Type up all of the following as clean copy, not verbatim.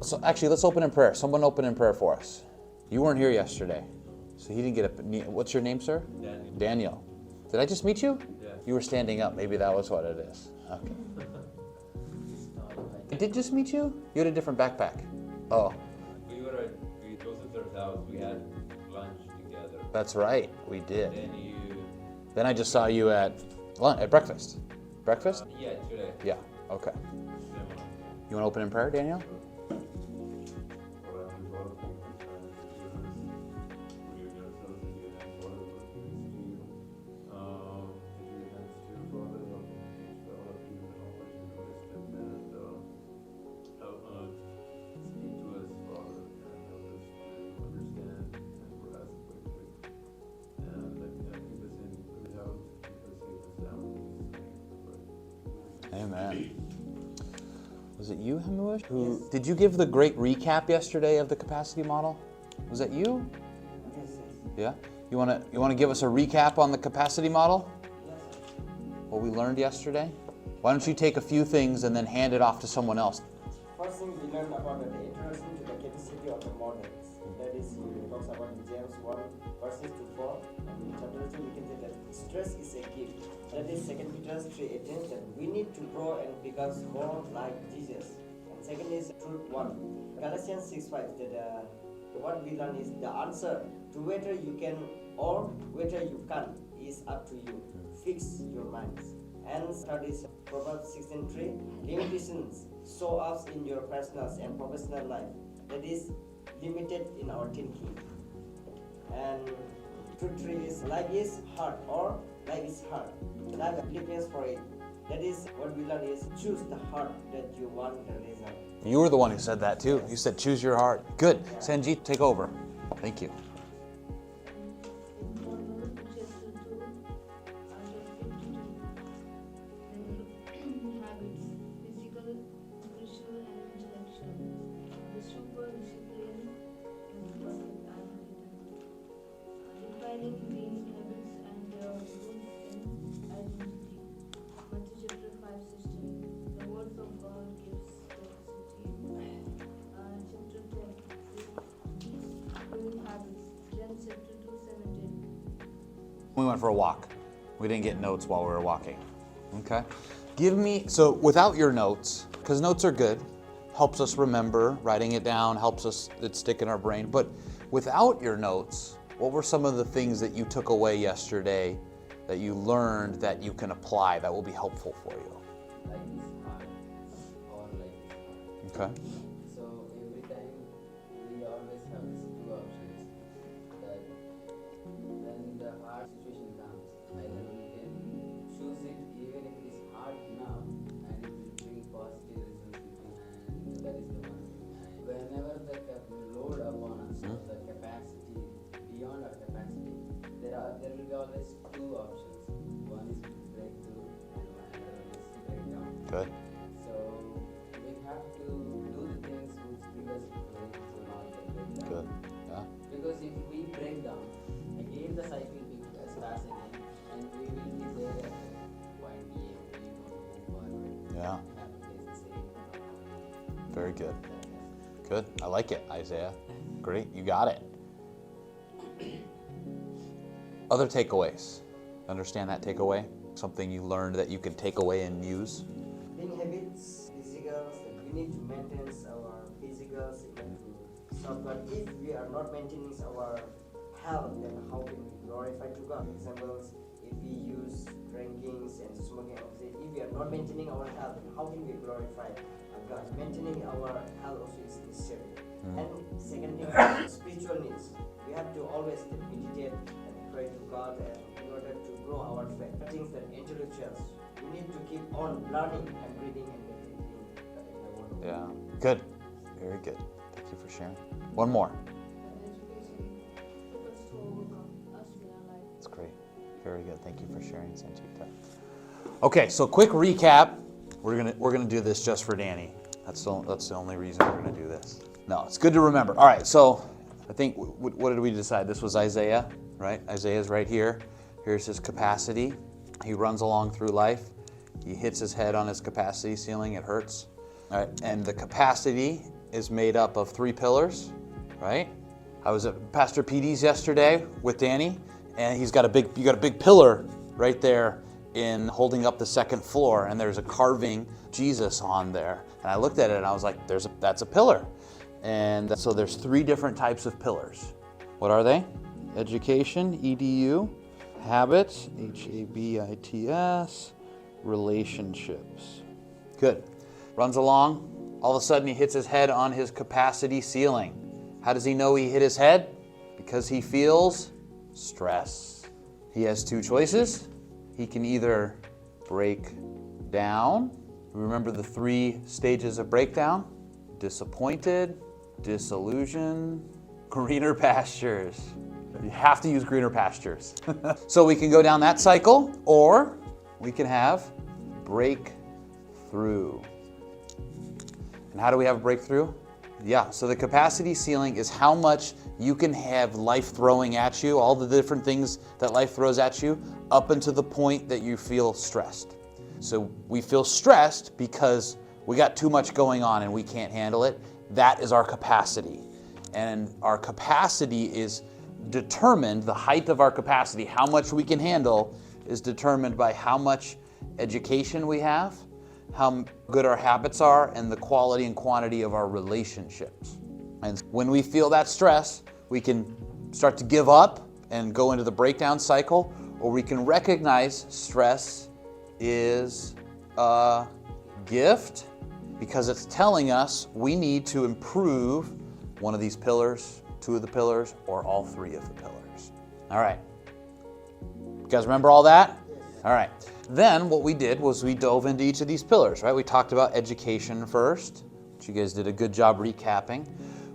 So actually, let's open in prayer. Someone open in prayer for us. You weren't here yesterday, so he didn't get up. What's your name, sir? Daniel. Daniel. Did I just meet you? Yeah. You were standing up. Maybe that was what it is. Okay. I did just meet you? You had a different backpack. Oh. We were at Joseph's house. We had lunch together. That's right. We did. Then I just saw you at lunch, at breakfast. Breakfast? yeah, today. Yeah. Okay. You want to open in prayer, Daniel? Amen. Was it you, Hamush? Yes. Did you give the great recap yesterday of the capacity model? Was that you? Yes, yes. Yeah. You want to give us a recap on the capacity model? Yes, sir. What we learned yesterday? Why don't you take a few things and then hand it off to someone else? First thing we learned about the introduction to the capacity of the models. That is, he talks about James 1 verses to 4. And in chapter 2 we can say that stress is a gift. That is 2 Peter 3:18, that we need to grow and become more like Jesus. And second is truth 1. Galatians 6:5, that what we learn is the answer to whether you can or whether you can't is up to you. Fix your minds. And third is Proverbs 16:3, limitations show up in your personal and professional life. That is limited in our thinking. And truth 3 is life is hard or life is hard. Life Philippians 4:8. That is what we learn is choose the heart that you want the result. You were the one who said that too. You said choose your heart. Good. Sanjeet, take over. Thank you. We went for a walk. We didn't get notes while we were walking. Okay. So without your notes, because notes are good, helps us remember, writing it down helps us, it stick in our brain. But without your notes, what were some of the things that you took away yesterday that you learned that you can apply that will be helpful for you? Life is hard, or life is hard. Okay. So every time we always have these two options, that when the hard situation comes, either we can choose it even if it is hard now and it will bring positive results with it, and that is the one thing. And whenever the load upon us, the capacity beyond our capacity, there will be always two options. One is breakthrough and another is breakdown. Good. So we have to do the things which bring us breakthrough, not the breakdown. Good. Yeah. Because if we break down, again the cycle will start again, and we will be there at point A, we don't move forward. Yeah. We have to face the same. Very good. Good. I like it, Isaiah. Great. You got it. Other takeaways. Understand that takeaway? Something you learned that you can take away and use? Being habits, physicals, that we need to maintain our physicals even to serve God. If we are not maintaining our health, then how can we glorify to God? Examples, if we use drinkings and smoking, if we are not maintaining our health, then how can we glorify God? Maintaining our health also is necessary. And second thing, spiritual needs. We have to always meditate and pray to God, and in order to grow our faith. Things that intellectuals, we need to keep on learning and reading and meditating in the Word of God. Yeah. Good. Very good. Thank you for sharing. One more. That's great. Very good. Thank you for sharing, Sanjita. Okay, so quick recap. We're gonna do this just for Danny. That's the only reason we're gonna do this. No, it's good to remember. All right, so I think what did we decide? This was Isaiah, right? Isaiah's right here. Here's his capacity. He runs along through life. He hits his head on his capacity ceiling. It hurts. All right, and the capacity is made up of 3 pillars, right? I was at Pastor PD's yesterday with Danny, and you got a big pillar right there in holding up the second floor, and there's a carving Jesus on there. And I looked at it and I was like, that's a pillar. And so there's 3 different types of pillars. What are they? Education, EDU, habits, HABITS, relationships. Good. Runs along. All of a sudden he hits his head on his capacity ceiling. How does he know he hit his head? Because he feels stress. He has 2 choices. He can either break down. Remember the 3 stages of breakdown? Disappointed, disillusion, greener pastures. You have to use greener pastures. So we can go down that cycle, or we can have breakthrough. And how do we have a breakthrough? Yeah, so the capacity ceiling is how much you can have life throwing at you, all the different things that life throws at you, up until the point that you feel stressed. So we feel stressed because we got too much going on and we can't handle it. That is our capacity. And our capacity is determined, the height of our capacity, how much we can handle, is determined by how much education we have, how good our habits are, and the quality and quantity of our relationships. And when we feel that stress, we can start to give up and go into the breakdown cycle, or we can recognize stress is a gift because it's telling us we need to improve one of these pillars, 2 of the pillars, or all 3 of the pillars. All right. You guys remember all that? All right. Then what we did was we dove into each of these pillars, right? We talked about education first, which you guys did a good job recapping.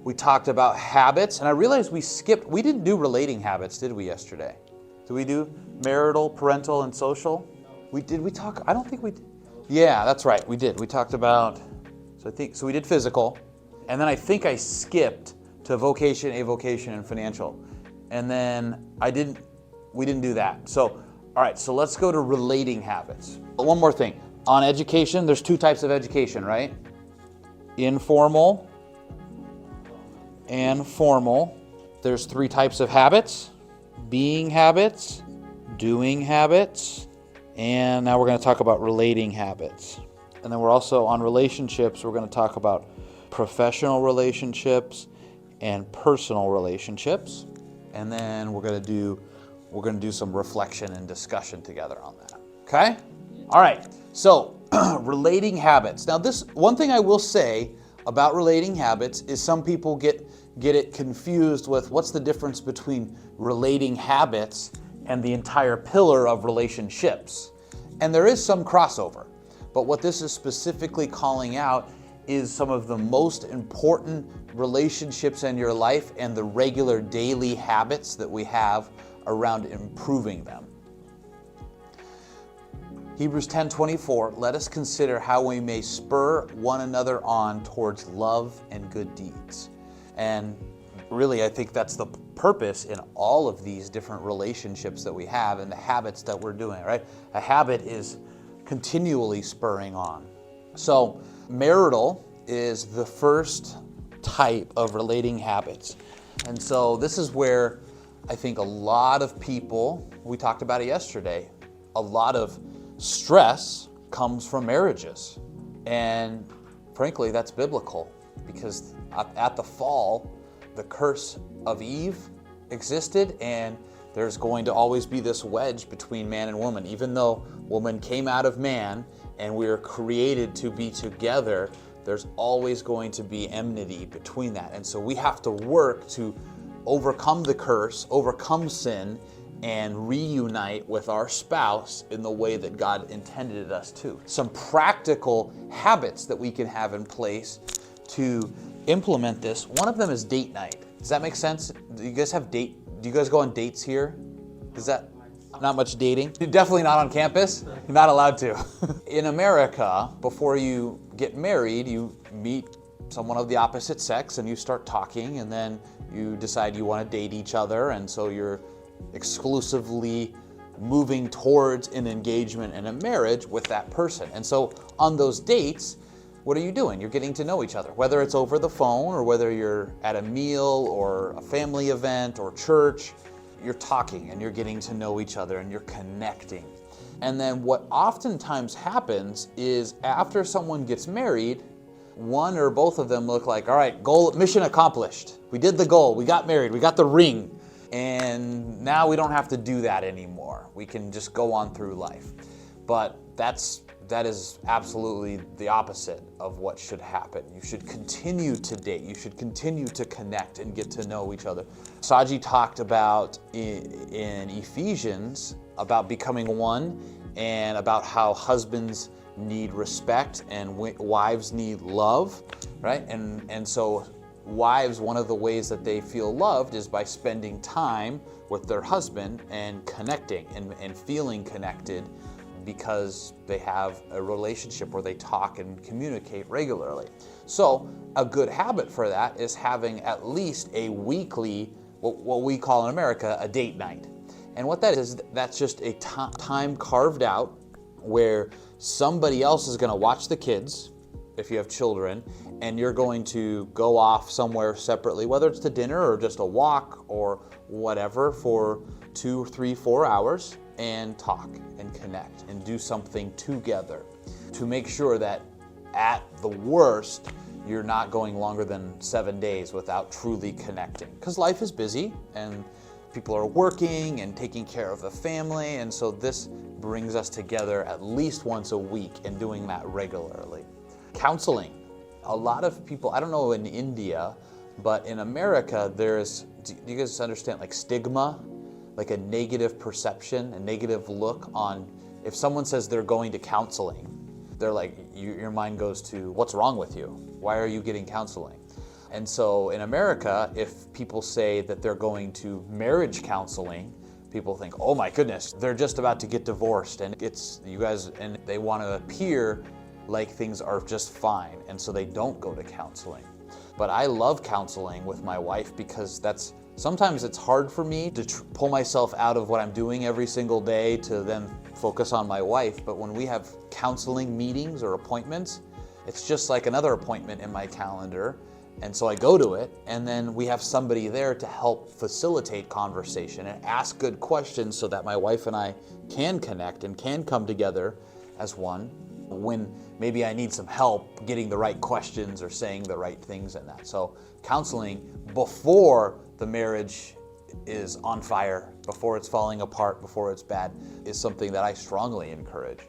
We talked about habits, and I realized we didn't do relating habits, did we, yesterday? Did we do marital, parental, and social? I don't think we did. Yeah, that's right, we did. We talked about, so we did physical, and then I think I skipped to vocation, avocation, and financial. And then we didn't do that. So, all right, so let's go to relating habits. One more thing. On education, there's 2 types of education, right? Informal and formal. There's 3 types of habits: being habits, doing habits, and now we're going to talk about relating habits. And then we're also on relationships, we're going to talk about professional relationships and personal relationships. And then we're going to do some reflection and discussion together on that. Okay? All right. So, relating habits. Now, this one thing I will say about relating habits is some people get it confused with what's the difference between relating habits and the entire pillar of relationships. And there is some crossover. But what this is specifically calling out is some of the most important relationships in your life and the regular daily habits that we have around improving them. Hebrews 10:24, let us consider how we may spur one another on towards love and good deeds. And really, I think that's the purpose in all of these different relationships that we have and the habits that we're doing, right? A habit is continually spurring on. So, marital is the first type of relating habits. And so this is where I think a lot of people, we talked about it yesterday, a lot of stress comes from marriages. And frankly, that's biblical because at the fall, the curse of Eve existed, and there's going to always be this wedge between man and woman. Even though woman came out of man and we are created to be together, there's always going to be enmity between that. And so we have to work to overcome the curse, overcome sin, and reunite with our spouse in the way that God intended us to. Some practical habits that we can have in place to implement this. One of them is date night. Does that make sense? Do you guys go on dates here? Is that not much dating? Definitely not on campus. You're not allowed to. In America, before you get married, you meet someone of the opposite sex and you start talking, and then you decide you want to date each other, and so you're exclusively moving towards an engagement and a marriage with that person. And so on those dates, what are you doing? You're getting to know each other, whether it's over the phone or whether you're at a meal or a family event or church. You're talking and you're getting to know each other and you're connecting. And then what oftentimes happens is after someone gets married, one or both of them look like, all right, goal, mission accomplished. We did the goal, we got married, we got the ring. And now we don't have to do that anymore. We can just go on through life. But that is absolutely the opposite of what should happen. You should continue to date. You should continue to connect and get to know each other. Saji talked about in Ephesians about becoming one and about how husbands need respect and wives need love, right? And so wives, one of the ways that they feel loved is by spending time with their husband and connecting and feeling connected, because they have a relationship where they talk and communicate regularly. So a good habit for that is having at least a weekly, what we call in America, a date night. And what that is, that's just a time carved out where somebody else is gonna watch the kids, if you have children, and you're going to go off somewhere separately, whether it's to dinner or just a walk or whatever, for 2, 3, 4 hours, and talk and connect and do something together to make sure that at the worst, you're not going longer than 7 days without truly connecting. Because life is busy and people are working and taking care of the family, and so this brings us together at least once a week and doing that regularly. Counseling. A lot of people, I don't know in India, but in America there's, do you guys understand, like stigma? Like a negative perception, a negative look on, if someone says they're going to counseling, they're like, your mind goes to, what's wrong with you? Why are you getting counseling? And so in America, if people say that they're going to marriage counseling, people think, oh my goodness, they're just about to get divorced and it's, you guys, and they want to appear like things are just fine, and so they don't go to counseling. But I love counseling with my wife because sometimes it's hard for me to pull myself out of what I'm doing every single day to then focus on my wife. But when we have counseling meetings or appointments, it's just like another appointment in my calendar. And so I go to it, and then we have somebody there to help facilitate conversation and ask good questions so that my wife and I can connect and can come together as one when maybe I need some help getting the right questions or saying the right things in that. So counseling before the marriage is on fire, before it's falling apart, before it's bad, is something that I strongly encourage.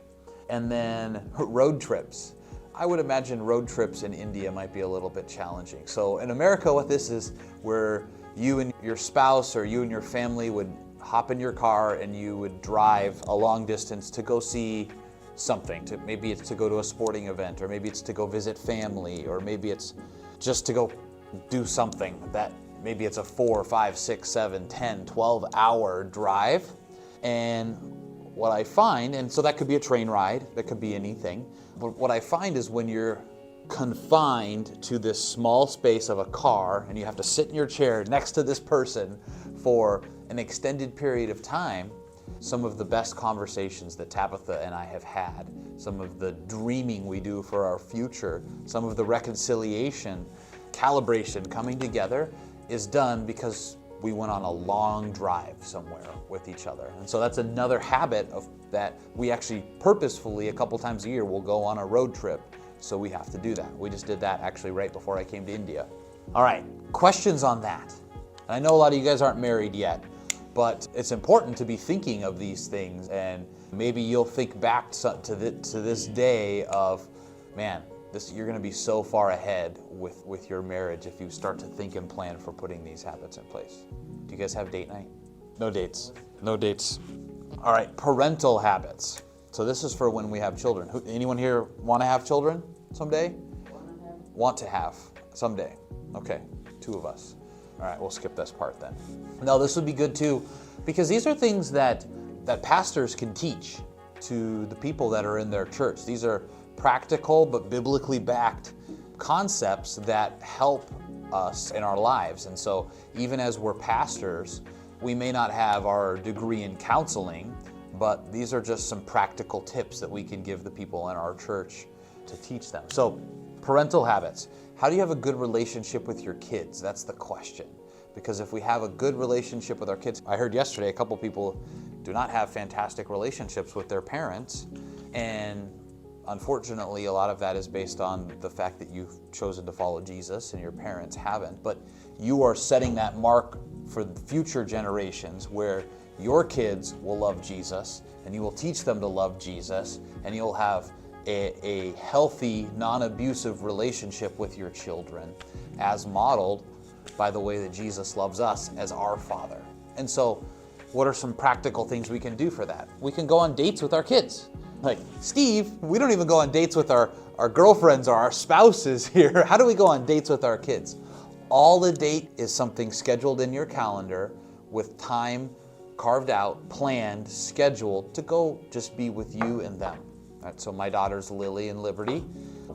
And then road trips. I would imagine road trips in India might be a little bit challenging. So in America, what this is, where you and your spouse or you and your family would hop in your car and you would drive a long distance to go see something. Maybe it's to go to a sporting event, or maybe it's to go visit family, or maybe it's just to go do something that maybe it's a 4, 5, 6, 7, 10, 12 hour drive. And what I find, and so that could be a train ride, that could be anything, but what I find is when you're confined to this small space of a car and you have to sit in your chair next to this person for an extended period of time, some of the best conversations that Tabitha and I have had, some of the dreaming we do for our future, some of the reconciliation, calibration coming together is done because we went on a long drive somewhere with each other. And so that's another habit of that we actually purposefully a couple times a year will go on a road trip. So we have to do that. We just did that actually right before I came to India. All right, questions on that? And I know a lot of you guys aren't married yet, but it's important to be thinking of these things, and maybe you'll think back to this day of, man, you're going to be so far ahead with your marriage if you start to think and plan for putting these habits in place. Do you guys have date night? No dates. No dates. All right, parental habits. So this is for when we have children. Anyone here want to have children someday? Want to have someday. Okay, 2 of us. All right, we'll skip this part then. No, this would be good too, because these are things that pastors can teach to the people that are in their church. These are practical but biblically backed concepts that help us in our lives. And so even as we're pastors, we may not have our degree in counseling, but these are just some practical tips that we can give the people in our church to teach them. So, parental habits. How do you have a good relationship with your kids? That's the question. Because if we have a good relationship with our kids, I heard yesterday a couple people do not have fantastic relationships with their parents, and unfortunately a lot of that is based on the fact that you've chosen to follow Jesus and your parents haven't. But you are setting that mark for future generations where your kids will love Jesus and you will teach them to love Jesus, and you'll have a healthy, non-abusive relationship with your children as modeled by the way that Jesus loves us as our Father. And so, what are some practical things we can do for that? We can go on dates with our kids. Like, Steve, we don't even go on dates with our girlfriends or our spouses here. How do we go on dates with our kids? All a date is something scheduled in your calendar with time carved out, planned, scheduled to go just be with you and them. All right, so my daughters Lily and Liberty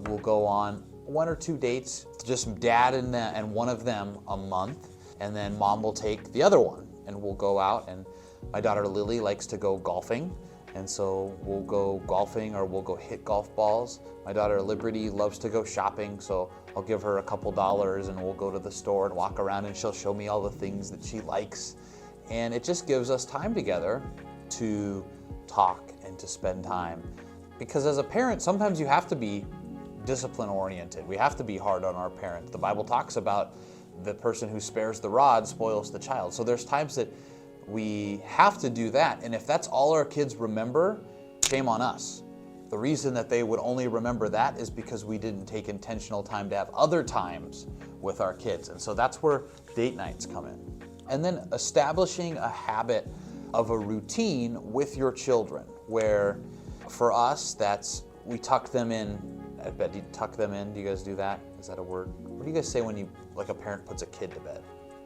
will go on 1 or 2 dates, just dad and one of them a month, and then mom will take the other one and we'll go out. And my daughter Lily likes to go golfing, and so we'll go golfing or we'll go hit golf balls. My daughter Liberty loves to go shopping, so I'll give her a couple dollars and we'll go to the store and walk around and she'll show me all the things that she likes. And it just gives us time together to talk and to spend time. Because as a parent, sometimes you have to be discipline oriented. We have to be hard on our parents. The Bible talks about the person who spares the rod spoils the child. So there's times that we have to do that. And if that's all our kids remember, shame on us. The reason that they would only remember that is because we didn't take intentional time to have other times with our kids. And so that's where date nights come in. And then establishing a habit of a routine with your children, where for us, that's we tuck them in at bed. Do you tuck them in? Do you guys do that? Is that a word? What do you guys say when you, like a parent puts a kid to bed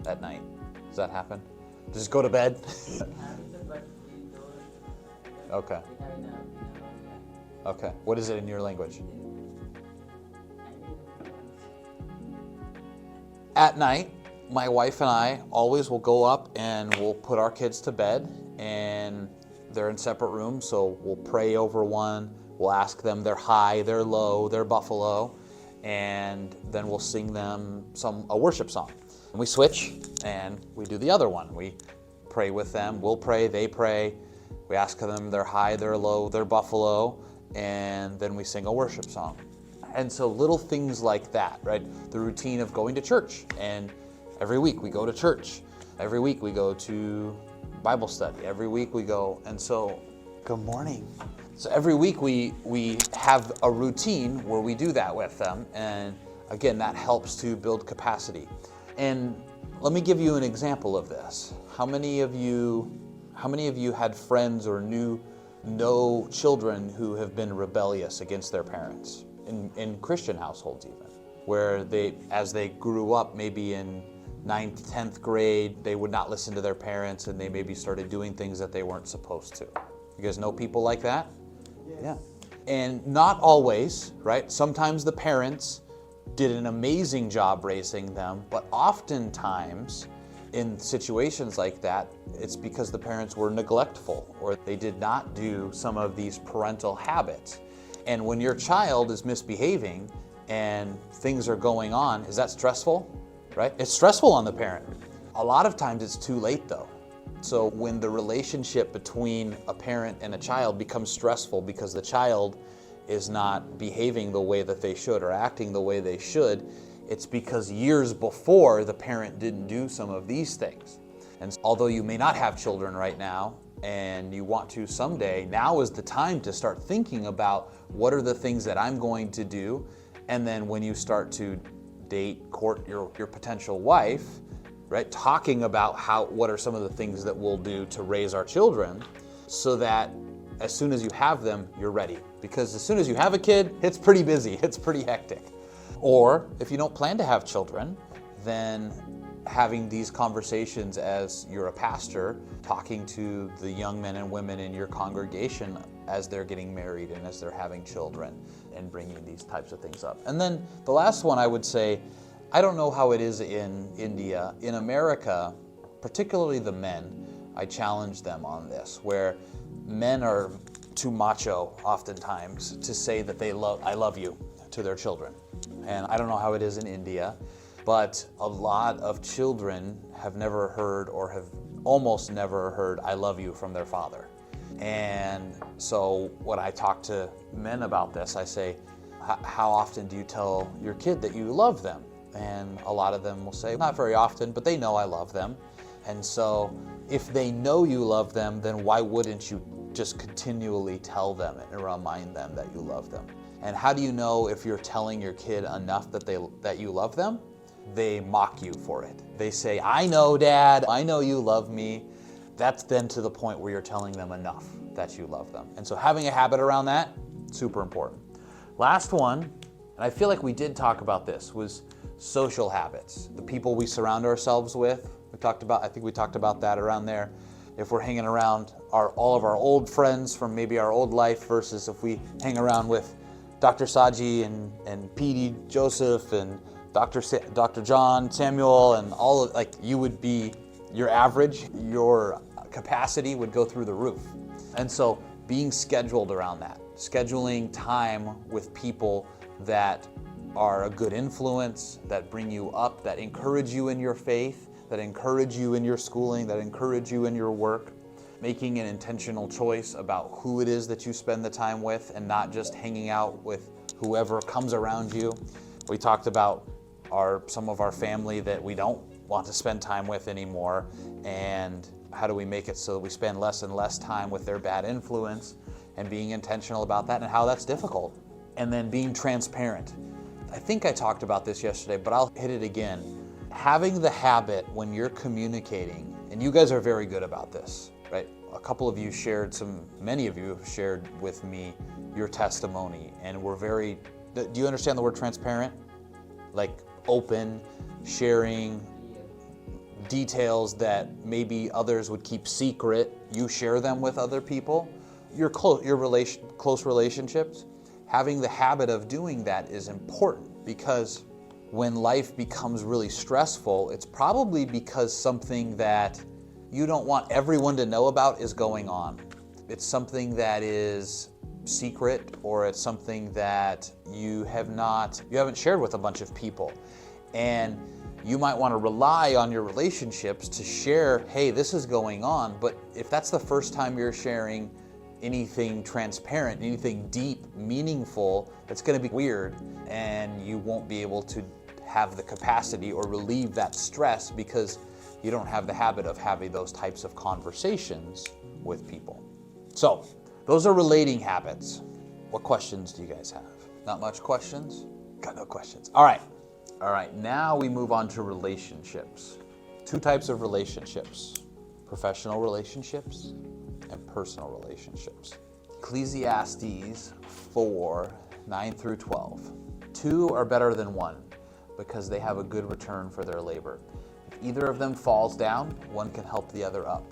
at night? Does that happen? Just go to bed? Okay. Okay. What is it in your language? At night, my wife and I always will go up and we'll put our kids to bed, and they're in separate rooms, so we'll pray over one, we'll ask them their high, their low, their buffalo, and then we'll sing them a worship song. And we switch and we do the other one. We pray with them, we'll pray, they pray, we ask them their high, their low, their buffalo, and then we sing a worship song. And so little things like that, right? The routine of going to church, and every week we go to church. Every week we go to Bible study. Every week we go, and so, good morning. So every week we have a routine where we do that with them, and again, that helps to build capacity. And let me give you an example of this. How many of you had friends or know children who have been rebellious against their parents in Christian households even, where as they grew up, maybe in 9th, 10th grade, they would not listen to their parents and they maybe started doing things that they weren't supposed to. You guys know people like that? Yes. Yeah. And not always, right? Sometimes the parents did an amazing job raising them, but oftentimes in situations like that, it's because the parents were neglectful or they did not do some of these parental habits. And when your child is misbehaving and things are going on, is that stressful? Right? It's stressful on the parent. A lot of times it's too late though. So when the relationship between a parent and a child becomes stressful because the child is not behaving the way that they should or acting the way they should, it's because years before the parent didn't do some of these things. And although you may not have children right now and you want to someday, now is the time to start thinking about what are the things that I'm going to do. And then when you start to court your potential wife, right? Talking about what are some of the things that we'll do to raise our children so that as soon as you have them, you're ready. Because as soon as you have a kid, it's pretty busy, it's pretty hectic. Or if you don't plan to have children, then having these conversations as you're a pastor, talking to the young men and women in your congregation as they're getting married and as they're having children, and bringing these types of things up. And then the last one I would say, I don't know how it is in India. In America, particularly the men, I challenge them on this, where men are too macho oftentimes to say that I love you to their children. And I don't know how it is in India, but a lot of children have never heard or have almost never heard I love you from their father. And so when I talk to men about this, I say, how often do you tell your kid that you love them? And a lot of them will say, not very often, but they know I love them. And so if they know you love them, then why wouldn't you just continually tell them and remind them that you love them? And how do you know if you're telling your kid enough that you love them? They mock you for it. They say, I know, Dad, I know you love me. That's then to the point where you're telling them enough that you love them. And so having a habit around that, super important. Last one, and I feel like we did talk about this, was social habits. The people we surround ourselves with. I think we talked about that around there. If we're hanging around all of our old friends from maybe our old life versus if we hang around with Dr. Saji and P.D. Joseph and Dr. John Samuel and all of, like, you would be your average, your capacity would go through the roof. And so being scheduled around that, scheduling time with people that are a good influence, that bring you up, that encourage you in your faith, that encourage you in your schooling, that encourage you in your work, making an intentional choice about who it is that you spend the time with and not just hanging out with whoever comes around you. We talked about some of our family that we don't want to spend time with anymore, and how do we make it so that we spend less and less time with their bad influence, and being intentional about that and how that's difficult. And then being transparent. I think I talked about this yesterday, but I'll hit it again. Having the habit when you're communicating, and you guys are very good about this, right? Many of you have shared with me your testimony, and we're very, do you understand the word transparent? Like open, sharing details that maybe others would keep secret, you share them with other people. Your close relationships, having the habit of doing that is important, because when life becomes really stressful, it's probably because something that you don't want everyone to know about is going on. It's something that is secret, or it's something that you haven't shared with a bunch of people. And you might want to rely on your relationships to share, hey, this is going on. But if that's the first time you're sharing anything transparent, anything deep, meaningful, that's going to be weird, and you won't be able to have the capacity or relieve that stress because you don't have the habit of having those types of conversations with people. So those are relating habits. What questions do you guys have? Not much questions? Got no questions. All right, now we move on to relationships. Two types of relationships: professional relationships and personal relationships. Ecclesiastes 4:9-12. Two are better than one, because they have a good return for their labor. If either of them falls down, one can help the other up.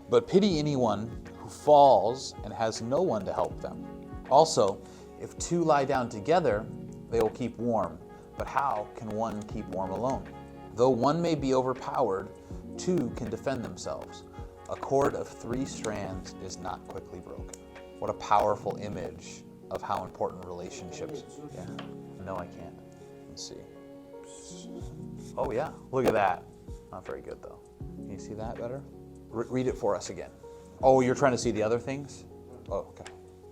But pity anyone who falls and has no one to help them. Also, if two lie down together, they will keep warm. But how can one keep warm alone? Though one may be overpowered, two can defend themselves. A cord of 3 strands is not quickly broken. What a powerful image of how important relationships. Yeah. No, I can't. Let's see. Oh yeah, look at that. Not very good though. Can you see that better? Read it for us again. Oh, you're trying to see the other things? Oh, okay.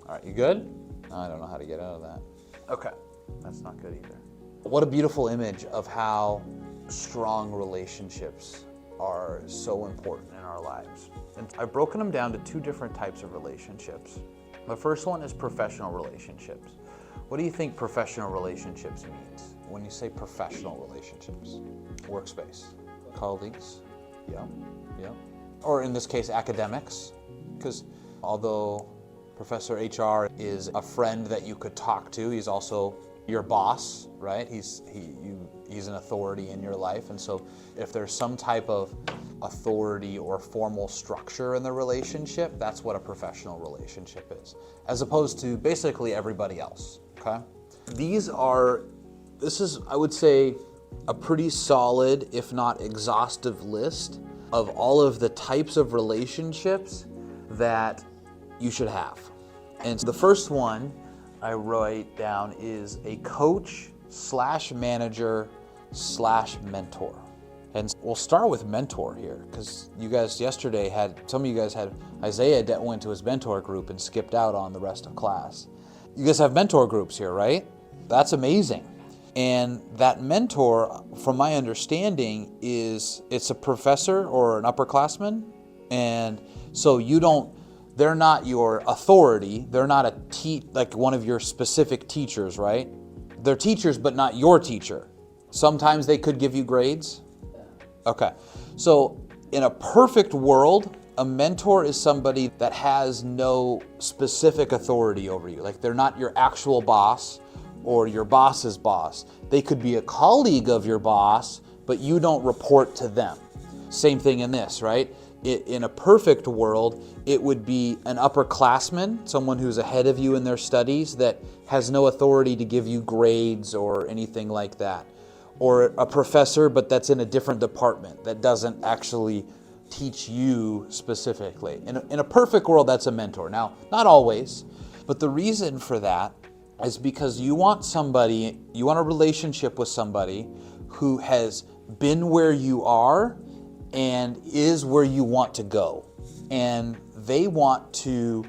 All right, you good? I don't know how to get out of that. Okay, that's not good either. What a beautiful image of how strong relationships are so important in our lives. And I've broken them down to 2 different types of relationships. The first one is professional relationships. What do you think professional relationships means? When you say professional relationships, workspace, colleagues, yeah. Or in this case, academics, because although Professor HR is a friend that you could talk to, he's also your boss, right? He's an authority in your life, and so if there's some type of authority or formal structure in the relationship, that's what a professional relationship is, as opposed to basically everybody else, okay? This is, I would say, a pretty solid, if not exhaustive list of all of the types of relationships that you should have. And the first one I write down is a coach slash manager slash mentor. And we'll start with mentor here, because you guys yesterday some of you guys had Isaiah that went to his mentor group and skipped out on the rest of class. You guys have mentor groups here, right? That's amazing. And that mentor, from my understanding, it's a professor or an upperclassman. And so they're not your authority. They're not like one of your specific teachers, right? They're teachers, but not your teacher. Sometimes they could give you grades. Okay. So in a perfect world, a mentor is somebody that has no specific authority over you. Like they're not your actual boss or your boss's boss. They could be a colleague of your boss, but you don't report to them. Same thing in this, right? In a perfect world, it would be an upperclassman, someone who's ahead of you in their studies that has no authority to give you grades or anything like that. Or a professor, but that's in a different department that doesn't actually teach you specifically. In a perfect world, that's a mentor. Now, not always, but the reason for that is because you want a relationship with somebody who has been where you are and is where you want to go. And they want to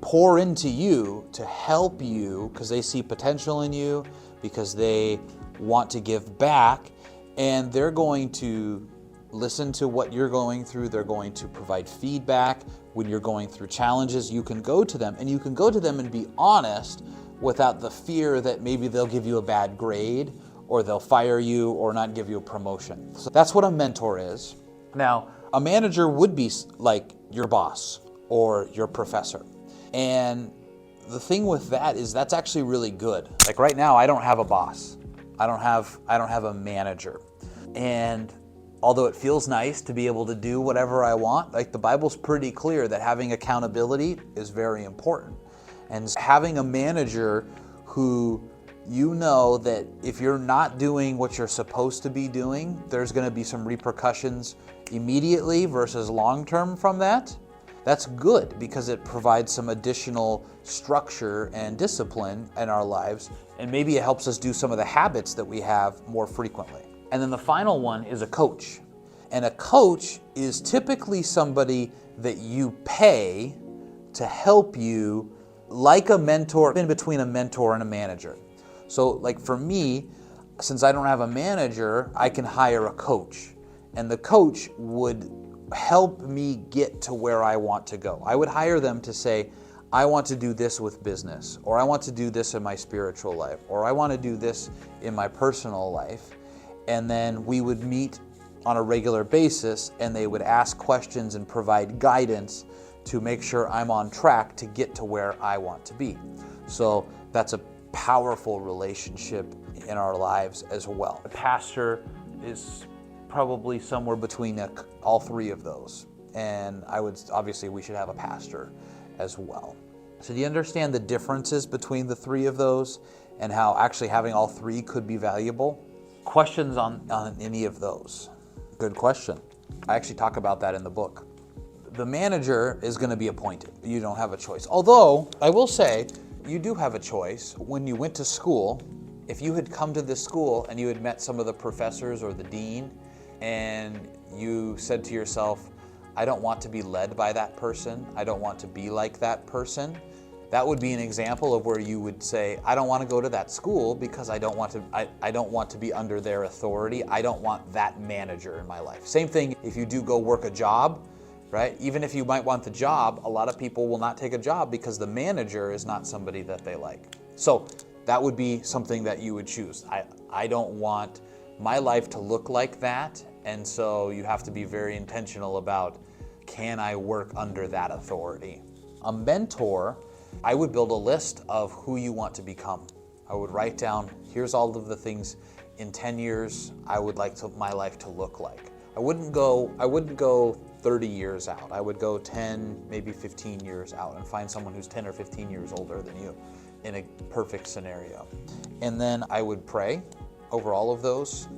pour into you to help you because they see potential in you, because they want to give back, and they're going to listen to what you're going through. They're going to provide feedback when you're going through challenges. You can go to them, and you can go to them and be honest without the fear that maybe they'll give you a bad grade or they'll fire you or not give you a promotion. So that's what a mentor is. Now, a manager would be like your boss or your professor. And the thing with that is that's actually really good. Like right now, I don't have a boss. I don't have a manager. And although it feels nice to be able to do whatever I want, like the Bible's pretty clear that having accountability is very important. And having a manager who you know that if you're not doing what you're supposed to be doing, there's going to be some repercussions immediately versus long-term from that. That's good because it provides some additional structure and discipline in our lives, and maybe it helps us do some of the habits that we have more frequently. And then the final one is a coach. And a coach is typically somebody that you pay to help you, like a mentor, in between a mentor and a manager. So like for me, since I don't have a manager, I can hire a coach. And the coach would help me get to where I want to go. I would hire them to say, I want to do this with business, or I want to do this in my spiritual life, or I want to do this in my personal life. And then we would meet on a regular basis, and they would ask questions and provide guidance to make sure I'm on track to get to where I want to be. So that's a powerful relationship in our lives as well. A pastor is probably somewhere between all three of those. And obviously we should have a pastor as well. So do you understand the differences between the three of those and how actually having all three could be valuable? Questions on any of those? Good question. I actually talk about that in the book. The manager is going to be appointed. You don't have a choice. Although I will say you do have a choice. When you went to school, if you had come to this school and you had met some of the professors or the dean, and you said to yourself, I don't want to be led by that person, I don't want to be like that person, that would be an example of where you would say, I don't want to go to that school because I don't want to be under their authority. I don't want that manager in my life. Same thing if you do go work a job, right? Even if you might want the job, a lot of people will not take a job because the manager is not somebody that they like. So that would be something that you would choose. I don't want my life to look like that, and so you have to be very intentional about, can I work under that authority? A mentor, I would build a list of who you want to become. I would write down, here's all of the things in 10 years I would like my life to look like. I wouldn't go 30 years out. I would go 10, maybe 15 years out and find someone who's 10 or 15 years older than you in a perfect scenario. And then I would pray over all of those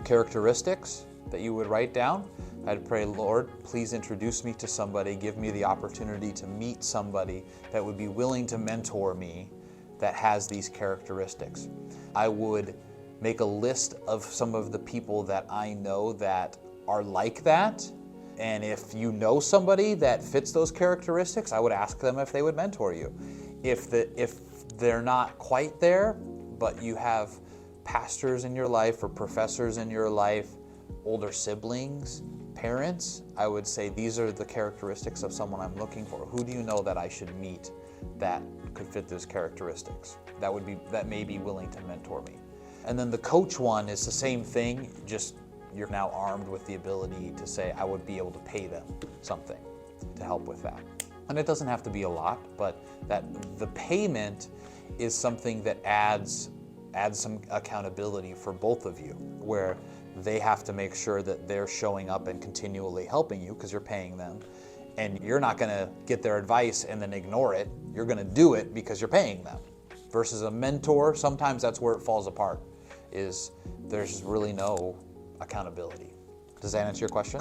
characteristics that you would write down I'd pray, Lord, please introduce me to somebody, give me the opportunity to meet somebody that would be willing to mentor me that has these characteristics. I would make a list of some of the people that I know that are like that. And if you know somebody that fits those characteristics, I would ask them if they would mentor you. If they're not quite there, but you have pastors in your life or professors in your life, older siblings, parents, I would say these are the characteristics of someone I'm looking for. Who do you know that I should meet that could fit those characteristics? That may be willing to mentor me. And then the coach one is the same thing, just you're now armed with the ability to say, I would be able to pay them something to help with that. And it doesn't have to be a lot, but that the payment is something that adds some accountability for both of you, where they have to make sure that they're showing up and continually helping you because you're paying them. And you're not going to get their advice and then ignore it. You're going to do it because you're paying them. Versus a mentor, sometimes that's where it falls apart, is there's really no accountability. Does that answer your question?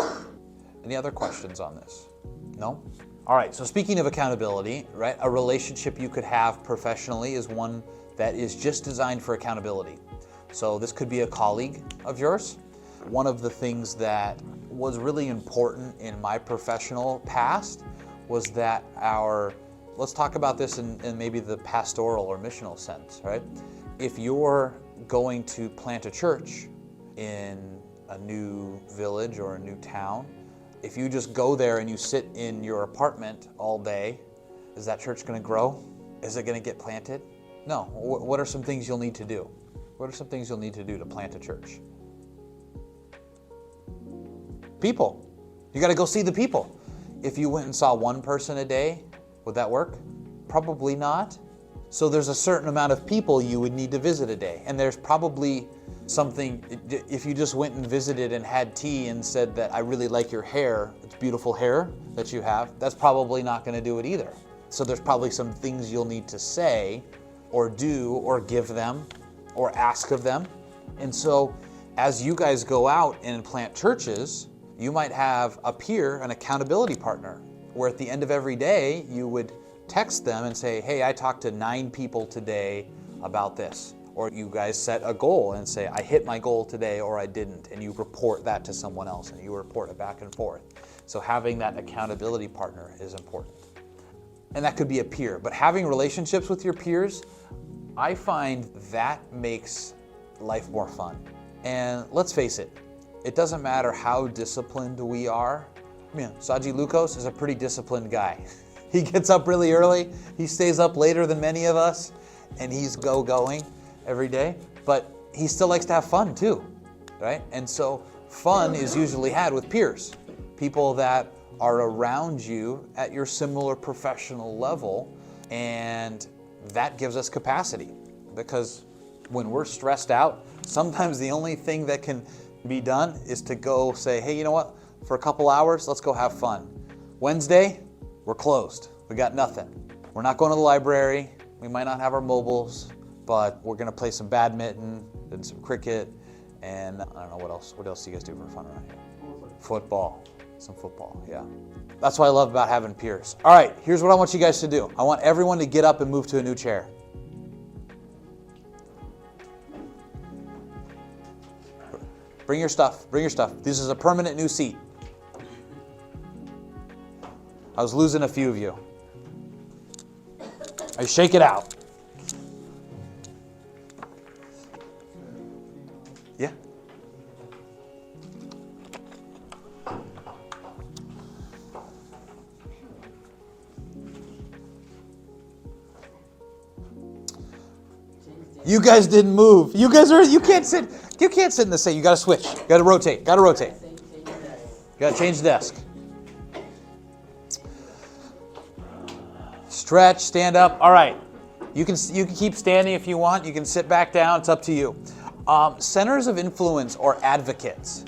Any other questions on this? No? All right, so speaking of accountability, right, a relationship you could have professionally is one that is just designed for accountability. So this could be a colleague of yours. One of the things that was really important in my professional past was that let's talk about this in maybe the pastoral or missional sense, right? If you're going to plant a church in a new village or a new town, if you just go there and you sit in your apartment all day, is that church going to grow? Is it going to get planted? No. What are some things you'll need to do? What are some things you'll need to do to plant a church? People. You got to go see the people. If you went and saw one person a day, would that work? Probably not. So there's a certain amount of people you would need to visit a day. And there's probably something, if you just went and visited and had tea and said that I really like your hair, it's beautiful hair that you have, that's probably not going to do it either. So there's probably some things you'll need to say or do or give them or ask of them. And so as you guys go out and plant churches, you might have a peer, an accountability partner, where at the end of every day you would text them and say, hey, I talked to 9 people today about this. Or you guys set a goal and say, I hit my goal today or I didn't. And you report that to someone else and you report it back and forth. So having that accountability partner is important. And that could be a peer. But having relationships with your peers, I find that makes life more fun. And let's face it, it doesn't matter how disciplined we are. Saji Lukos is a pretty disciplined guy. He gets up really early. He stays up later than many of us, and he's going every day. But he still likes to have fun too, right? And so fun is usually had with peers, people that are around you at your similar professional level, and that gives us capacity. Because when we're stressed out, sometimes the only thing that can be done is to go say, hey, you know what? For a couple hours, let's go have fun. Wednesday, we're closed. We got nothing. We're not going to the library. We might not have our mobiles, but we're going to play some badminton and some cricket, and I don't know what else. What else do you guys do for fun around here? Football. Some football, yeah. That's what I love about having peers. All right, here's what I want you guys to do. I want everyone to get up and move to a new chair. Bring your stuff. Bring your stuff. This is a permanent new seat. I was losing a few of you. I shake it out. Yeah. You guys didn't move. You can't sit in the same. You got to switch. You got to rotate. You got to change the desk. Stretch, stand up. All right. You can keep standing if you want. You can sit back down. It's up to you. Centers of influence or advocates.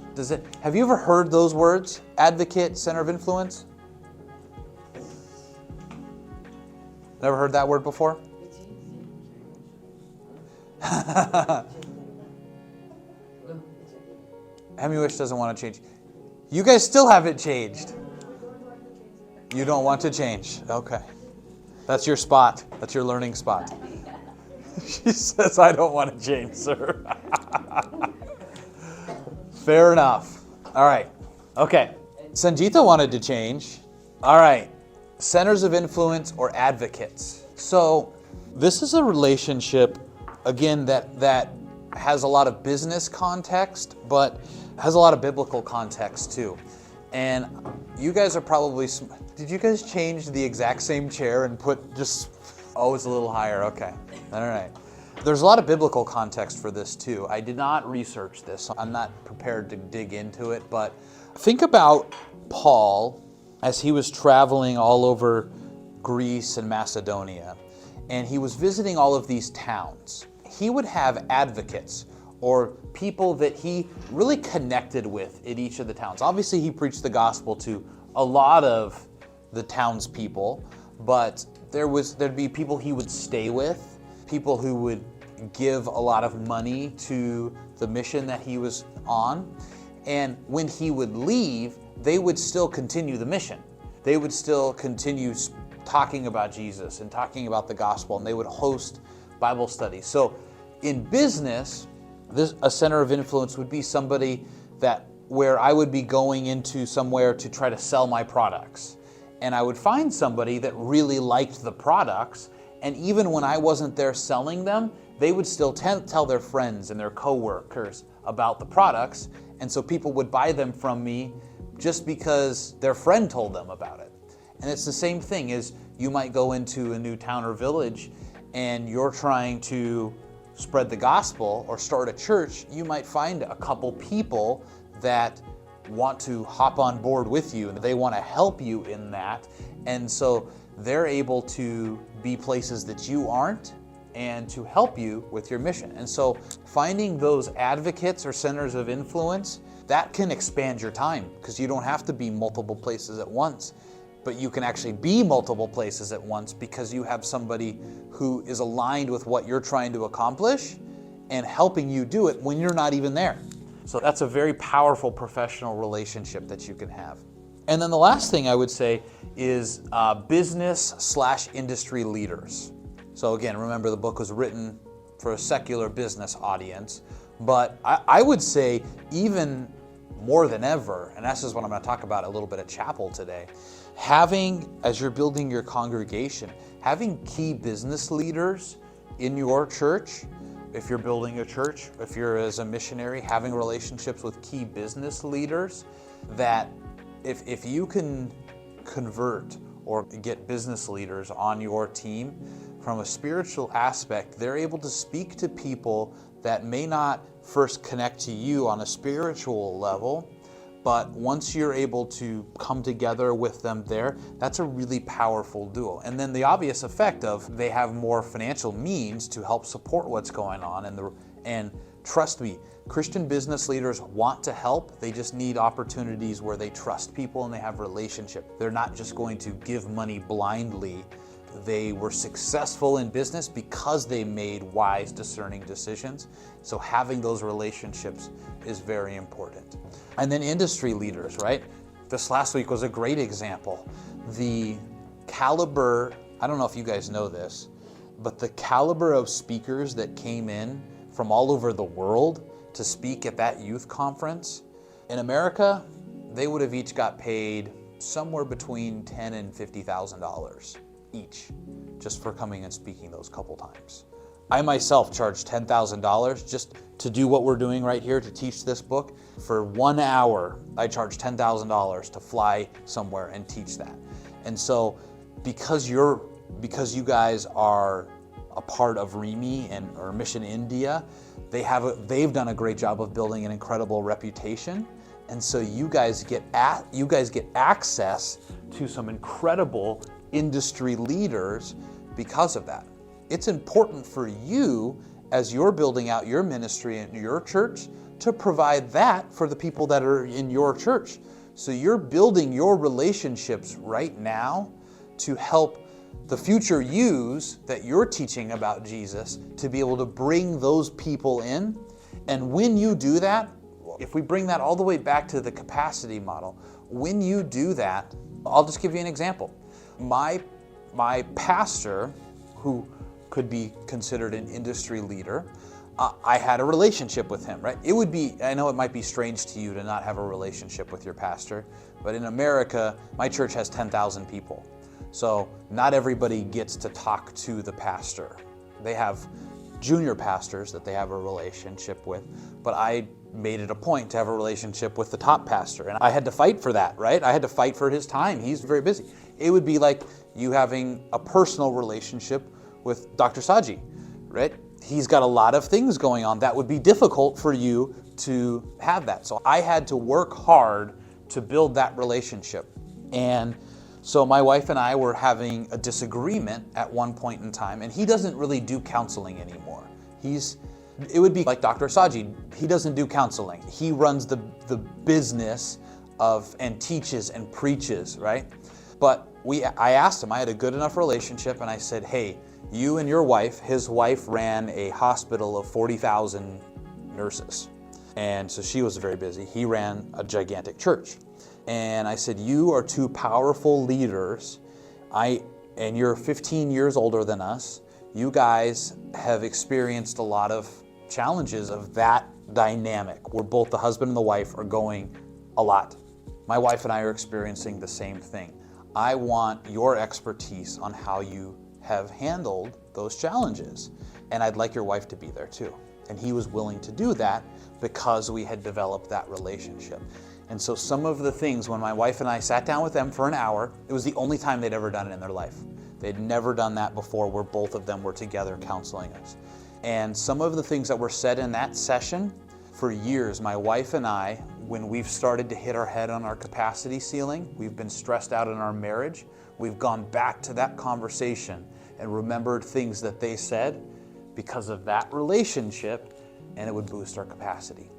Have you ever heard those words? Advocate, center of influence? Never heard that word before? Hemiwish doesn't want to change. You guys still haven't changed. You don't want to change. Okay. That's your spot. That's your learning spot. She says, I don't want to change, sir. Fair enough. All right. Okay. Sanjita wanted to change. All right. Centers of influence or advocates. So this is a relationship, again, that has a lot of business context, but has a lot of biblical context too. And you guys are probably, did you guys change the exact same chair and put just, oh, it's a little higher, okay. All right. There's a lot of biblical context for this too. I did not research this, so I'm not prepared to dig into it, but think about Paul as he was traveling all over Greece and Macedonia, and he was visiting all of these towns. He would have advocates or people that he really connected with in each of the towns. Obviously, he preached the gospel to a lot of the townspeople, but there'd be people he would stay with, people who would give a lot of money to the mission that he was on. And when he would leave, they would still continue the mission. They would still continue talking about Jesus and talking about the gospel, and they would host Bible studies. So in business, a center of influence would be somebody where I would be going into somewhere to try to sell my products. And I would find somebody that really liked the products, and even when I wasn't there selling them, they would still tell their friends and their coworkers about the products, and so people would buy them from me just because their friend told them about it. And it's the same thing is you might go into a new town or village and you're trying to spread the gospel or start a church. You might find a couple people that want to hop on board with you and they want to help you in that. And so they're able to be places that you aren't and to help you with your mission. And so finding those advocates or centers of influence, that can expand your time because you don't have to be multiple places at once, but you can actually be multiple places at once because you have somebody who is aligned with what you're trying to accomplish and helping you do it when you're not even there. So that's a very powerful professional relationship that you can have. And then the last thing I would say is business/industry leaders. So again, remember the book was written for a secular business audience, but I would say even more than ever, and this is what I'm going to talk about a little bit at chapel today, as you're building your congregation, having key business leaders in your church, if you're building a church, if you're as a missionary, having relationships with key business leaders, that if you can convert or get business leaders on your team, from a spiritual aspect, they're able to speak to people that may not first connect to you on a spiritual level, but once you're able to come together with them there, that's a really powerful duo. And then the obvious effect of they have more financial means to help support what's going on. And trust me, Christian business leaders want to help. They just need opportunities where they trust people and they have relationship. They're not just going to give money blindly. They were successful in business because they made wise, discerning decisions. So having those relationships is very important. And then industry leaders, right? This last week was a great example. The caliber, I don't know if you guys know this, but the caliber of speakers that came in from all over the world to speak at that youth conference, in America, they would have each got paid somewhere between $10,000 and $50,000 each, just for coming and speaking those couple times. I myself charged $10,000 just to do what we're doing right here, to teach this book. For 1 hour, I charged $10,000 to fly somewhere and teach that. And so because you guys are a part of REMI or Mission India, they've done a great job of building an incredible reputation. And so you guys get access to some incredible industry leaders because of that. It's important for you, as you're building out your ministry in your church, to provide that for the people that are in your church. So you're building your relationships right now to help the future yous that you're teaching about Jesus to be able to bring those people in. And when you do that, if we bring that all the way back to the capacity model, when you do that, I'll just give you an example. My pastor, who could be considered an industry leader, I had a relationship with him, right? It would be, I know it might be strange to you to not have a relationship with your pastor, but in America, my church has 10,000 people. So not everybody gets to talk to the pastor. They have junior pastors that they have a relationship with, but I made it a point to have a relationship with the top pastor. And I had to fight for that, right? I had to fight for his time. He's very busy. It would be like you having a personal relationship with Dr. Saji, right? He's got a lot of things going on that would be difficult for you to have that. So I had to work hard to build that relationship. And so my wife and I were having a disagreement at one point in time, and he doesn't really do counseling anymore. It would be like Dr. Saji. He doesn't do counseling. He runs the business of and teaches and preaches, right? But I asked him, I had a good enough relationship, and I said, hey, you and your wife, his wife ran a hospital of 40,000 nurses. And so she was very busy. He ran a gigantic church. And I said, you are two powerful leaders. And you're 15 years older than us. You guys have experienced a lot of challenges of that dynamic where both the husband and the wife are going a lot. My wife and I are experiencing the same thing. I want your expertise on how you have handled those challenges. And I'd like your wife to be there too. And he was willing to do that because we had developed that relationship. And so some of the things, when my wife and I sat down with them for an hour, it was the only time they'd ever done it in their life. They'd never done that before where both of them were together counseling us. And some of the things that were said in that session, for years, my wife and I, when we've started to hit our head on our capacity ceiling, we've been stressed out in our marriage, we've gone back to that conversation and remembered things that they said because of that relationship, and it would boost our capacity.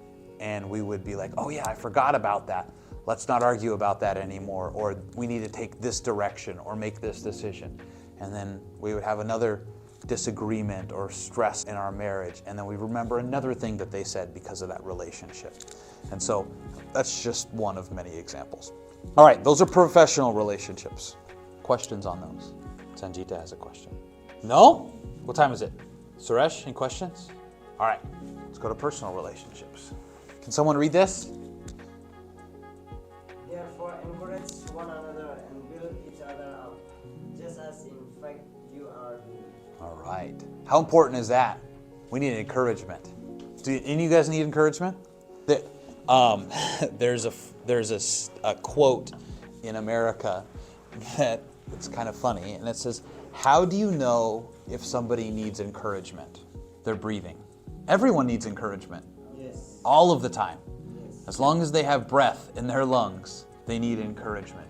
And we would be like, oh yeah, I forgot about that. Let's not argue about that anymore. Or we need to take this direction or make this decision. And then we would have another disagreement or stress in our marriage. And then we remember another thing that they said because of that relationship. And so that's just one of many examples. All right, those are professional relationships. Questions on those? Sanjita has a question. No? What time is it? Suresh, any questions? All right, let's go to personal relationships. Can someone read this? Therefore, encourage one another and build each other up, just as in fact you are doing. All right. How important is that? We need encouragement. Do any of you guys need encouragement? There's a quote in America that it's kind of funny, and it says, how do you know if somebody needs encouragement? They're breathing. Everyone needs encouragement. Yes. All of the time. Yes. As long as they have breath in their lungs, they need encouragement.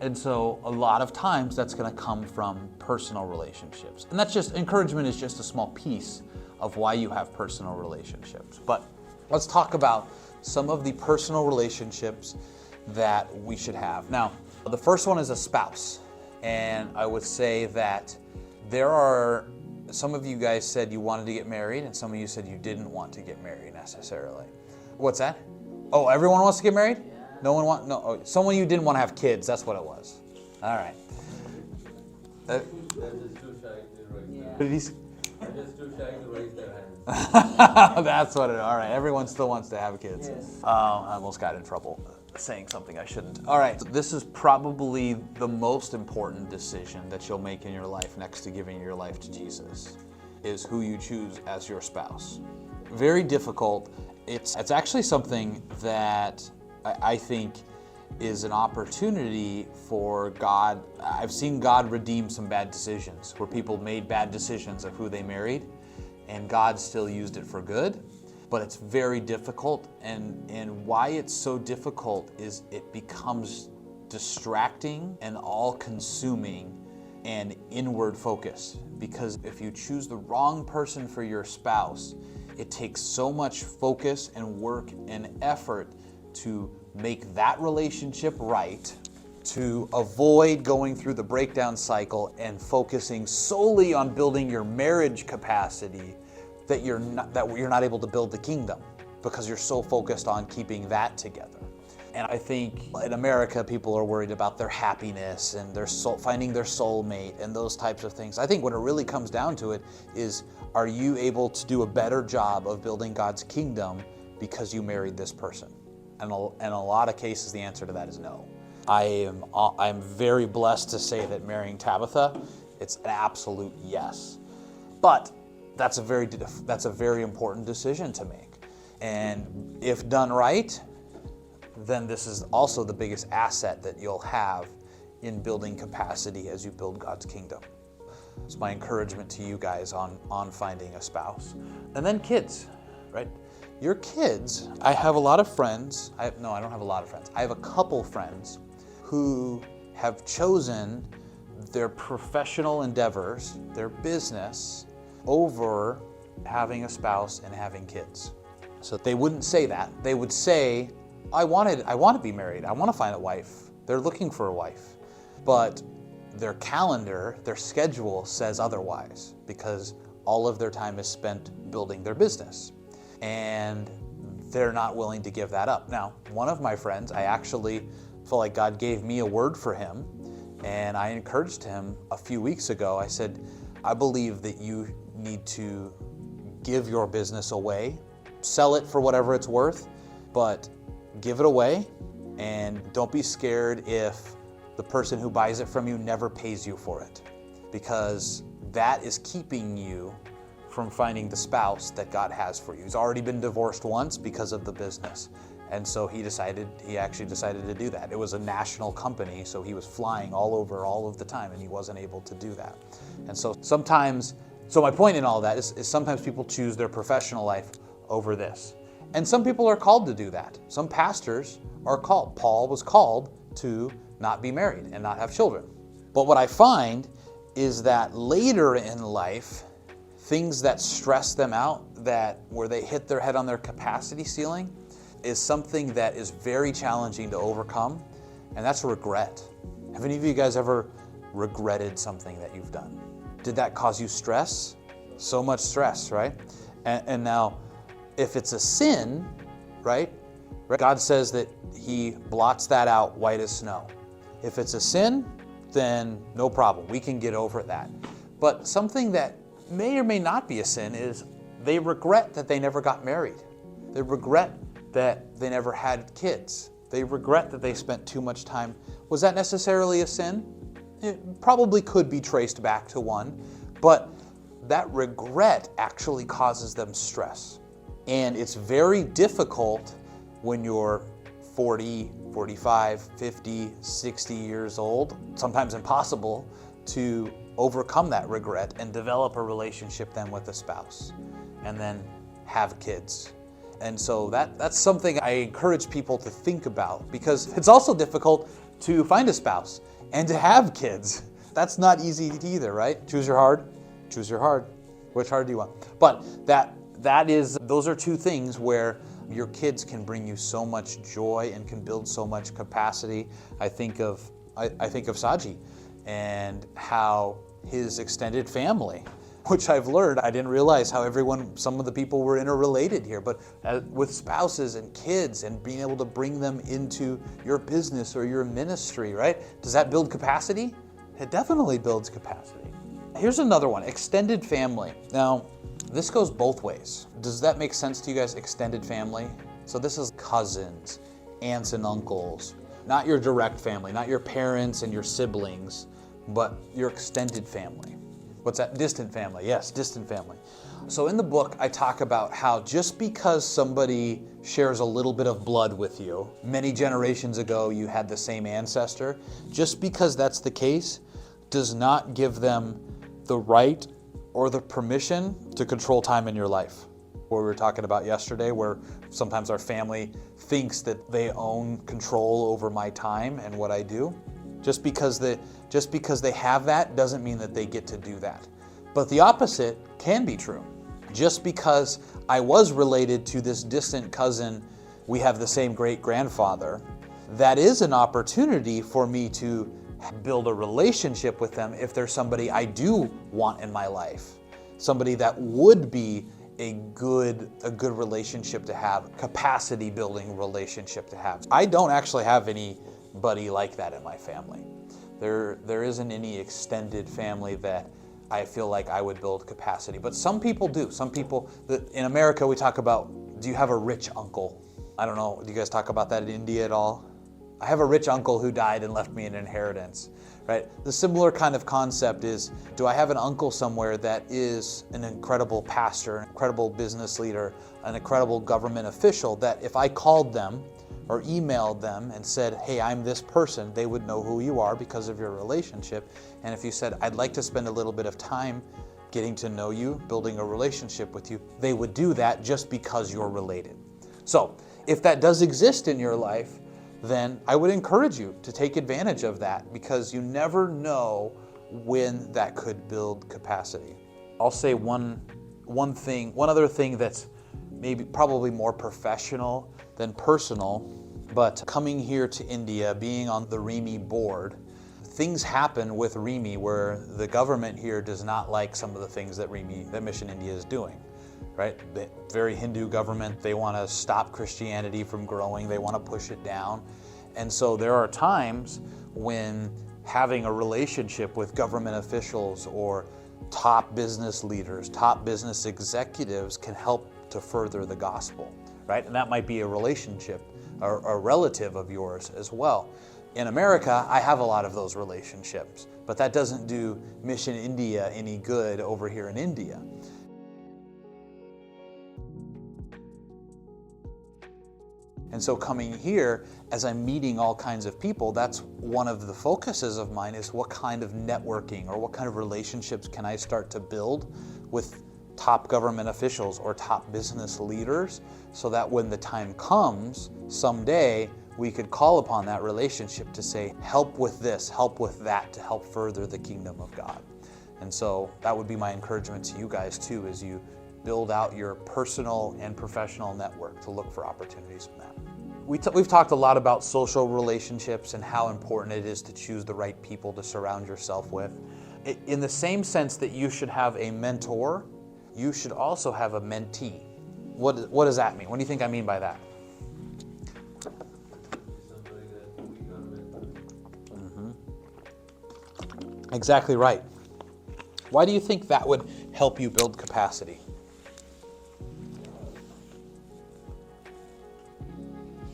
And so a lot of times that's going to come from personal relationships. And encouragement is just a small piece of why you have personal relationships. But let's talk about some of the personal relationships that we should have. Now, the first one is a spouse. And I would say that some of you guys said you wanted to get married, and some of you said you didn't want to get married necessarily. What's that? Oh, everyone wants to get married? Yeah. Someone you didn't want to have kids, that's what it was. All right. They're just too shy to raise their hands. But he's, They're just too shy to raise their hands. that's what it is. All right, everyone still wants to have kids. Yes. I almost got in trouble saying something I shouldn't. All right, this is probably the most important decision that you'll make in your life next to giving your life to Jesus, is who you choose as your spouse. Very difficult. It's actually something that I think is an opportunity for God. I've seen God redeem some bad decisions where people made bad decisions of who they married, and God still used it for good. But it's very difficult, and why it's so difficult is it becomes distracting and all-consuming and inward focused. Because if you choose the wrong person for your spouse, it takes so much focus and work and effort to make that relationship right, to avoid going through the breakdown cycle and focusing solely on building your marriage capacity, that you're not able to build the kingdom. because you're so focused on keeping that together. And I think in America, people are worried about their happiness and finding their soulmate and those types of things. I think when it really comes down to it is, are you able to do a better job of building God's kingdom because you married this person? And in a lot of cases, the answer to that is no. I'm very blessed to say that marrying Tabitha, it's an absolute yes. But that's a very important decision to make. And if done right, then this is also the biggest asset that you'll have in building capacity as you build God's kingdom. It's my encouragement to you guys on finding a spouse. And then kids, right? Your kids, I have a lot of friends. I don't have a lot of friends. I have a couple friends who have chosen their professional endeavors, their business, over having a spouse and having kids. So they wouldn't say that. They would say, I want to be married. I want to find a wife. They're looking for a wife. But their calendar, their schedule says otherwise, because all of their time is spent building their business. And they're not willing to give that up. Now, one of my friends, I actually felt like God gave me a word for him, and I encouraged him a few weeks ago. I said, I believe that you need to give your business away, sell it for whatever it's worth, but give it away, and don't be scared if the person who buys it from you never pays you for it, because that is keeping you from finding the spouse that God has for you. He's already been divorced once because of the business. And so he actually decided to do that. It was a national company, so he was flying all over all of the time, and he wasn't able to do that. And so my point in all of that is sometimes people choose their professional life over this. And some people are called to do that. Some pastors are called. Paul was called to not be married and not have children. But what I find is that later in life, things that stress them out, where they hit their head on their capacity ceiling, is something that is very challenging to overcome, and that's regret. Have any of you guys ever regretted something that you've done? Did that cause you stress? So much stress, right? And now, if it's a sin, right? God says that he blots that out white as snow. If it's a sin, then no problem. We can get over that. But something that may or may not be a sin is they regret that they never got married. They regret that they never had kids. They regret that they spent too much time. Was that necessarily a sin? It probably could be traced back to one, but that regret actually causes them stress. And it's very difficult when you're 40, 45, 50, 60 years old, sometimes impossible, to overcome that regret and develop a relationship then with a spouse and then have kids. And so that's something I encourage people to think about, because it's also difficult to find a spouse and to have kids. That's not easy either, right? Choose your hard. Choose your hard. Which hard do you want? But those are two things where your kids can bring you so much joy and can build so much capacity. I think of Saji and how his extended family, which I've learned, I didn't realize how some of the people were interrelated here, but with spouses and kids and being able to bring them into your business or your ministry, right? Does that build capacity? It definitely builds capacity. Here's another one, extended family. Now, this goes both ways. Does that make sense to you guys, extended family? So this is cousins, aunts and uncles, not your direct family, not your parents and your siblings, but your extended family. What's that? Distant family. Yes, distant family. So in the book, I talk about how just because somebody shares a little bit of blood with you, many generations ago you had the same ancestor, just because that's the case does not give them the right or the permission to control time in your life. What we were talking about yesterday, where sometimes our family thinks that they own control over my time and what I do. Just because they have that doesn't mean that they get to do that. But the opposite can be true. Just because I was related to this distant cousin, we have the same great-grandfather, that is an opportunity for me to build a relationship with them if there's somebody I do want in my life, somebody that would be a good relationship to have, capacity building relationship to have. I don't actually have anybody like that in my family. There isn't any extended family that I feel like I would build capacity, but some people do. Some people, in America we talk about, do you have a rich uncle? I don't know, do you guys talk about that in India at all? I have a rich uncle who died and left me an inheritance, right? The similar kind of concept is, do I have an uncle somewhere that is an incredible pastor, an incredible business leader, an incredible government official, that if I called them or emailed them and said, hey, I'm this person, they would know who you are because of your relationship. And if you said, I'd like to spend a little bit of time getting to know you, building a relationship with you, they would do that just because you're related. So if that does exist in your life, then I would encourage you to take advantage of that, because you never know when that could build capacity. I'll say one other thing that's probably more professional than personal, but coming here to India, being on the RIMI board, things happen with RIMI where the government here does not like some of the things that Mission India is doing. Right? The very Hindu government, they want to stop Christianity from growing, they want to push it down. And so there are times when having a relationship with government officials or top business leaders, top business executives can help to further the gospel, right? And that might be a relationship or a relative of yours as well. In America, I have a lot of those relationships, but that doesn't do Mission India any good over here in India. And so coming here, as I'm meeting all kinds of people, that's one of the focuses of mine, is what kind of networking or what kind of relationships can I start to build with top government officials or top business leaders, so that when the time comes someday, we could call upon that relationship to say, help with this, help with that, to help further the kingdom of God. And so that would be my encouragement to you guys too, as you build out your personal and professional network, to look for opportunities from that. We've talked a lot about social relationships and how important it is to choose the right people to surround yourself with. In the same sense that you should have a mentor, you should also have a mentee. What does that mean? What do you think I mean by that? Somebody that we got mentored. Exactly right. Why do you think that would help you build capacity?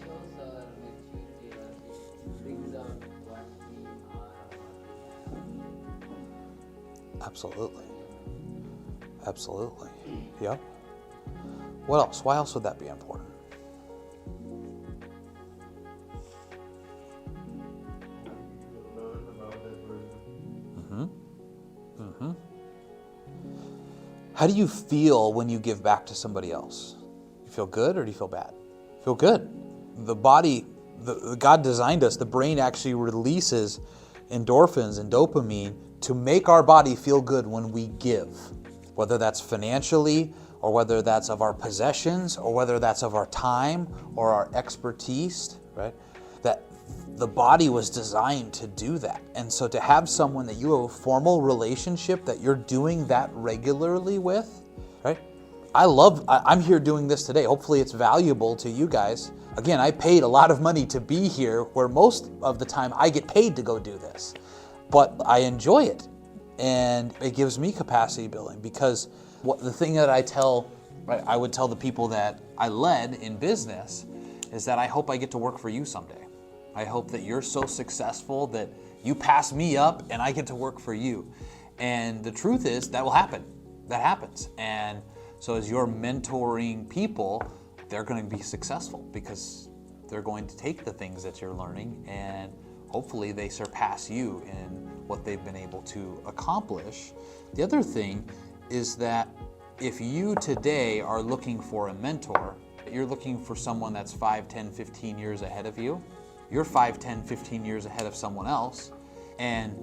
Shows our maturity, it brings out what we are. Absolutely. Absolutely. Yep. What else? Why else would that be important? Learn about that person. How do you feel when you give back to somebody else? You feel good or do you feel bad? Feel good. The body, God designed us, the brain actually releases endorphins and dopamine to make our body feel good when we give, whether that's financially or whether that's of our possessions or whether that's of our time or our expertise, right? That the body was designed to do that. And so to have someone that you have a formal relationship that you're doing that regularly with, right? I'm here doing this today. Hopefully it's valuable to you guys. Again, I paid a lot of money to be here, where most of the time I get paid to go do this. But I enjoy it, and it gives me capacity building, because the thing that I would tell the people that I led in business is that I hope I get to work for you someday. I hope that you're so successful that you pass me up and I get to work for you. And the truth is that will happen. That happens. And so as you're mentoring people, they're going to be successful because they're going to take the things that you're learning and hopefully they surpass you in what they've been able to accomplish. The other thing is that if you today are looking for a mentor, you're looking for someone that's 5, 10, 15 years ahead of you. You're 5, 10, 15 years ahead of someone else. And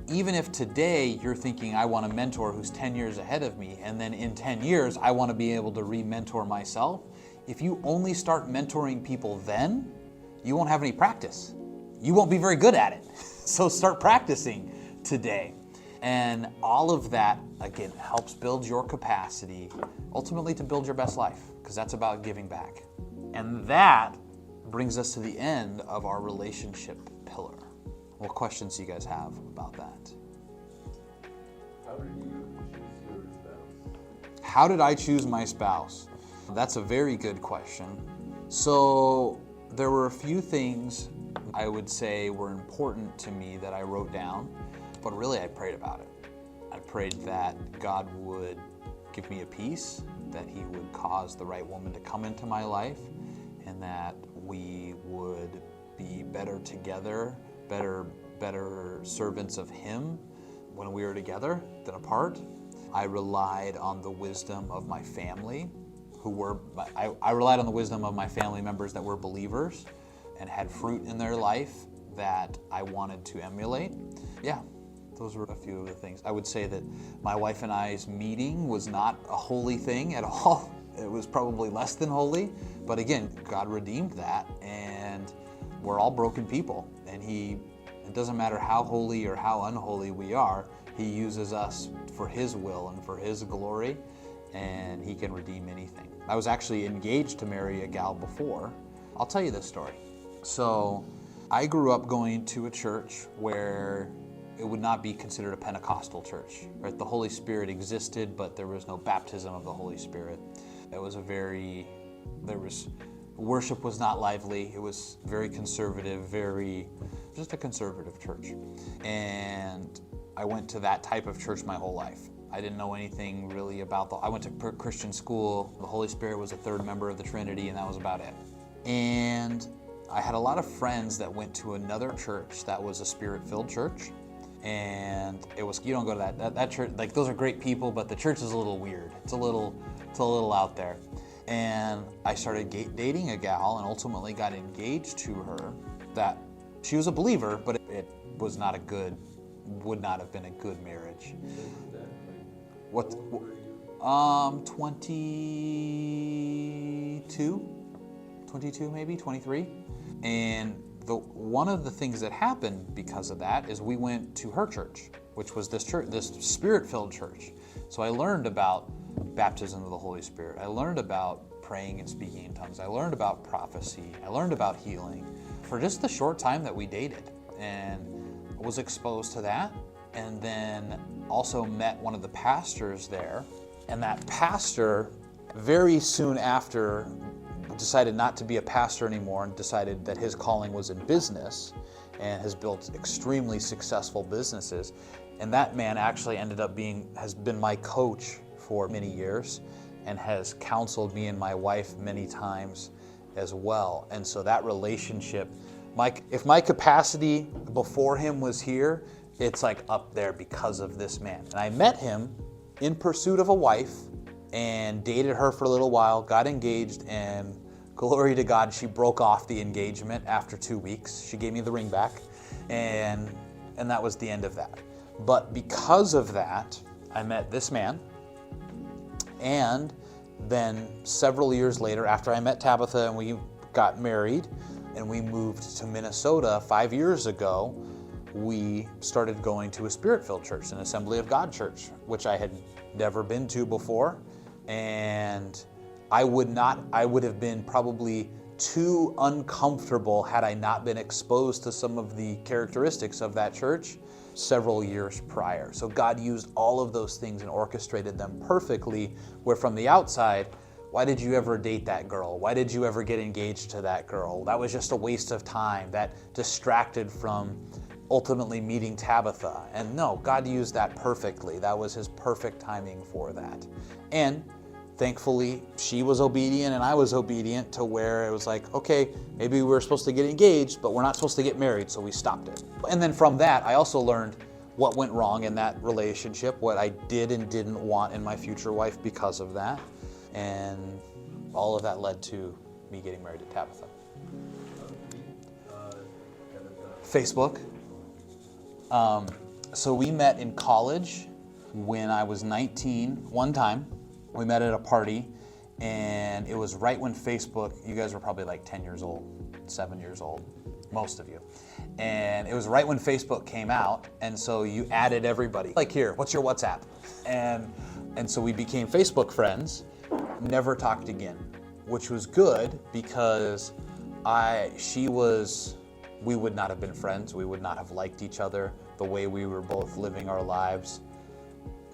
even if today you're thinking, I want a mentor who's 10 years ahead of me, and then in 10 years, I want to be able to re-mentor myself, if you only start mentoring people then, you won't have any practice. You won't be very good at it. So start practicing today. And all of that, again, helps build your capacity, ultimately to build your best life, because that's about giving back. And that brings us to the end of our relationship pillar. What questions do you guys have about that? How did you choose your spouse? How did I choose my spouse? That's a very good question. So there were a few things I would say were important to me that I wrote down, but really I prayed about it. I prayed that God would give me a peace, that He would cause the right woman to come into my life, and that we would be better together, better servants of Him when we were together than apart. I relied on the wisdom of my family, I relied on the wisdom of my family members that were believers and had fruit in their life that I wanted to emulate. Yeah, those were a few of the things. I would say that my wife and I's meeting was not a holy thing at all. It was probably less than holy, but again, God redeemed that, and we're all broken people, and it doesn't matter how holy or how unholy we are, He uses us for His will and for His glory, and He can redeem anything. I was actually engaged to marry a gal before. I'll tell you this story. So I grew up going to a church where it would not be considered a Pentecostal church, right? The Holy Spirit existed, but there was no baptism of the Holy Spirit. It was worship was not lively. It was very conservative, just a conservative church. And I went to that type of church my whole life. I didn't know anything really about I went to Christian school. The Holy Spirit was a third member of the Trinity, and that was about it. And I had a lot of friends that went to another church that was a Spirit-filled church. And it was, you don't go to that church, like those are great people, but the church is a little weird. It's a little out there. And I started dating a gal and ultimately got engaged to her. That she was a believer, but it was not would not have been a good marriage. What? 22 maybe, 23. And one of the things that happened because of that is we went to her church, which was this Spirit-filled church. So I learned about baptism of the Holy Spirit. I learned about praying and speaking in tongues. I learned about prophecy. I learned about healing for just the short time that we dated, and was exposed to that. And then also met one of the pastors there, and that pastor very soon after decided not to be a pastor anymore and decided that his calling was in business, and has built extremely successful businesses. And that man actually has been my coach for many years and has counseled me and my wife many times as well. And so that relationship, if my capacity before him was here, it's like up there because of this man. And I met him in pursuit of a wife and dated her for a little while, got engaged, and glory to God, she broke off the engagement after 2 weeks. She gave me the ring back, and that was the end of that. But because of that, I met this man, and then several years later, after I met Tabitha and we got married and we moved to Minnesota 5 years ago, we started going to a Spirit-filled church, an Assembly of God church, which I had never been to before. And I would have been probably too uncomfortable had I not been exposed to some of the characteristics of that church several years prior. So God used all of those things and orchestrated them perfectly, where from the outside, why did you ever date that girl? Why did you ever get engaged to that girl? That was just a waste of time. That distracted from ultimately meeting Tabitha. And no, God used that perfectly. That was His perfect timing for that. And thankfully, she was obedient and I was obedient to where it was like, okay, maybe we were supposed to get engaged, but we're not supposed to get married, so we stopped it. And then from that, I also learned what went wrong in that relationship, what I did and didn't want in my future wife because of that. And all of that led to me getting married to Tabitha. Facebook. So we met in college when I was 19, one time. We met at a party, and it was right when Facebook, you guys were probably like 10 years old, 7 years old. most of you. And it was right when Facebook came out, and so you added everybody. Like, here, what's your WhatsApp? And so we became Facebook friends, never talked again, which was good because we would not have been friends, we would not have liked each other the way we were both living our lives.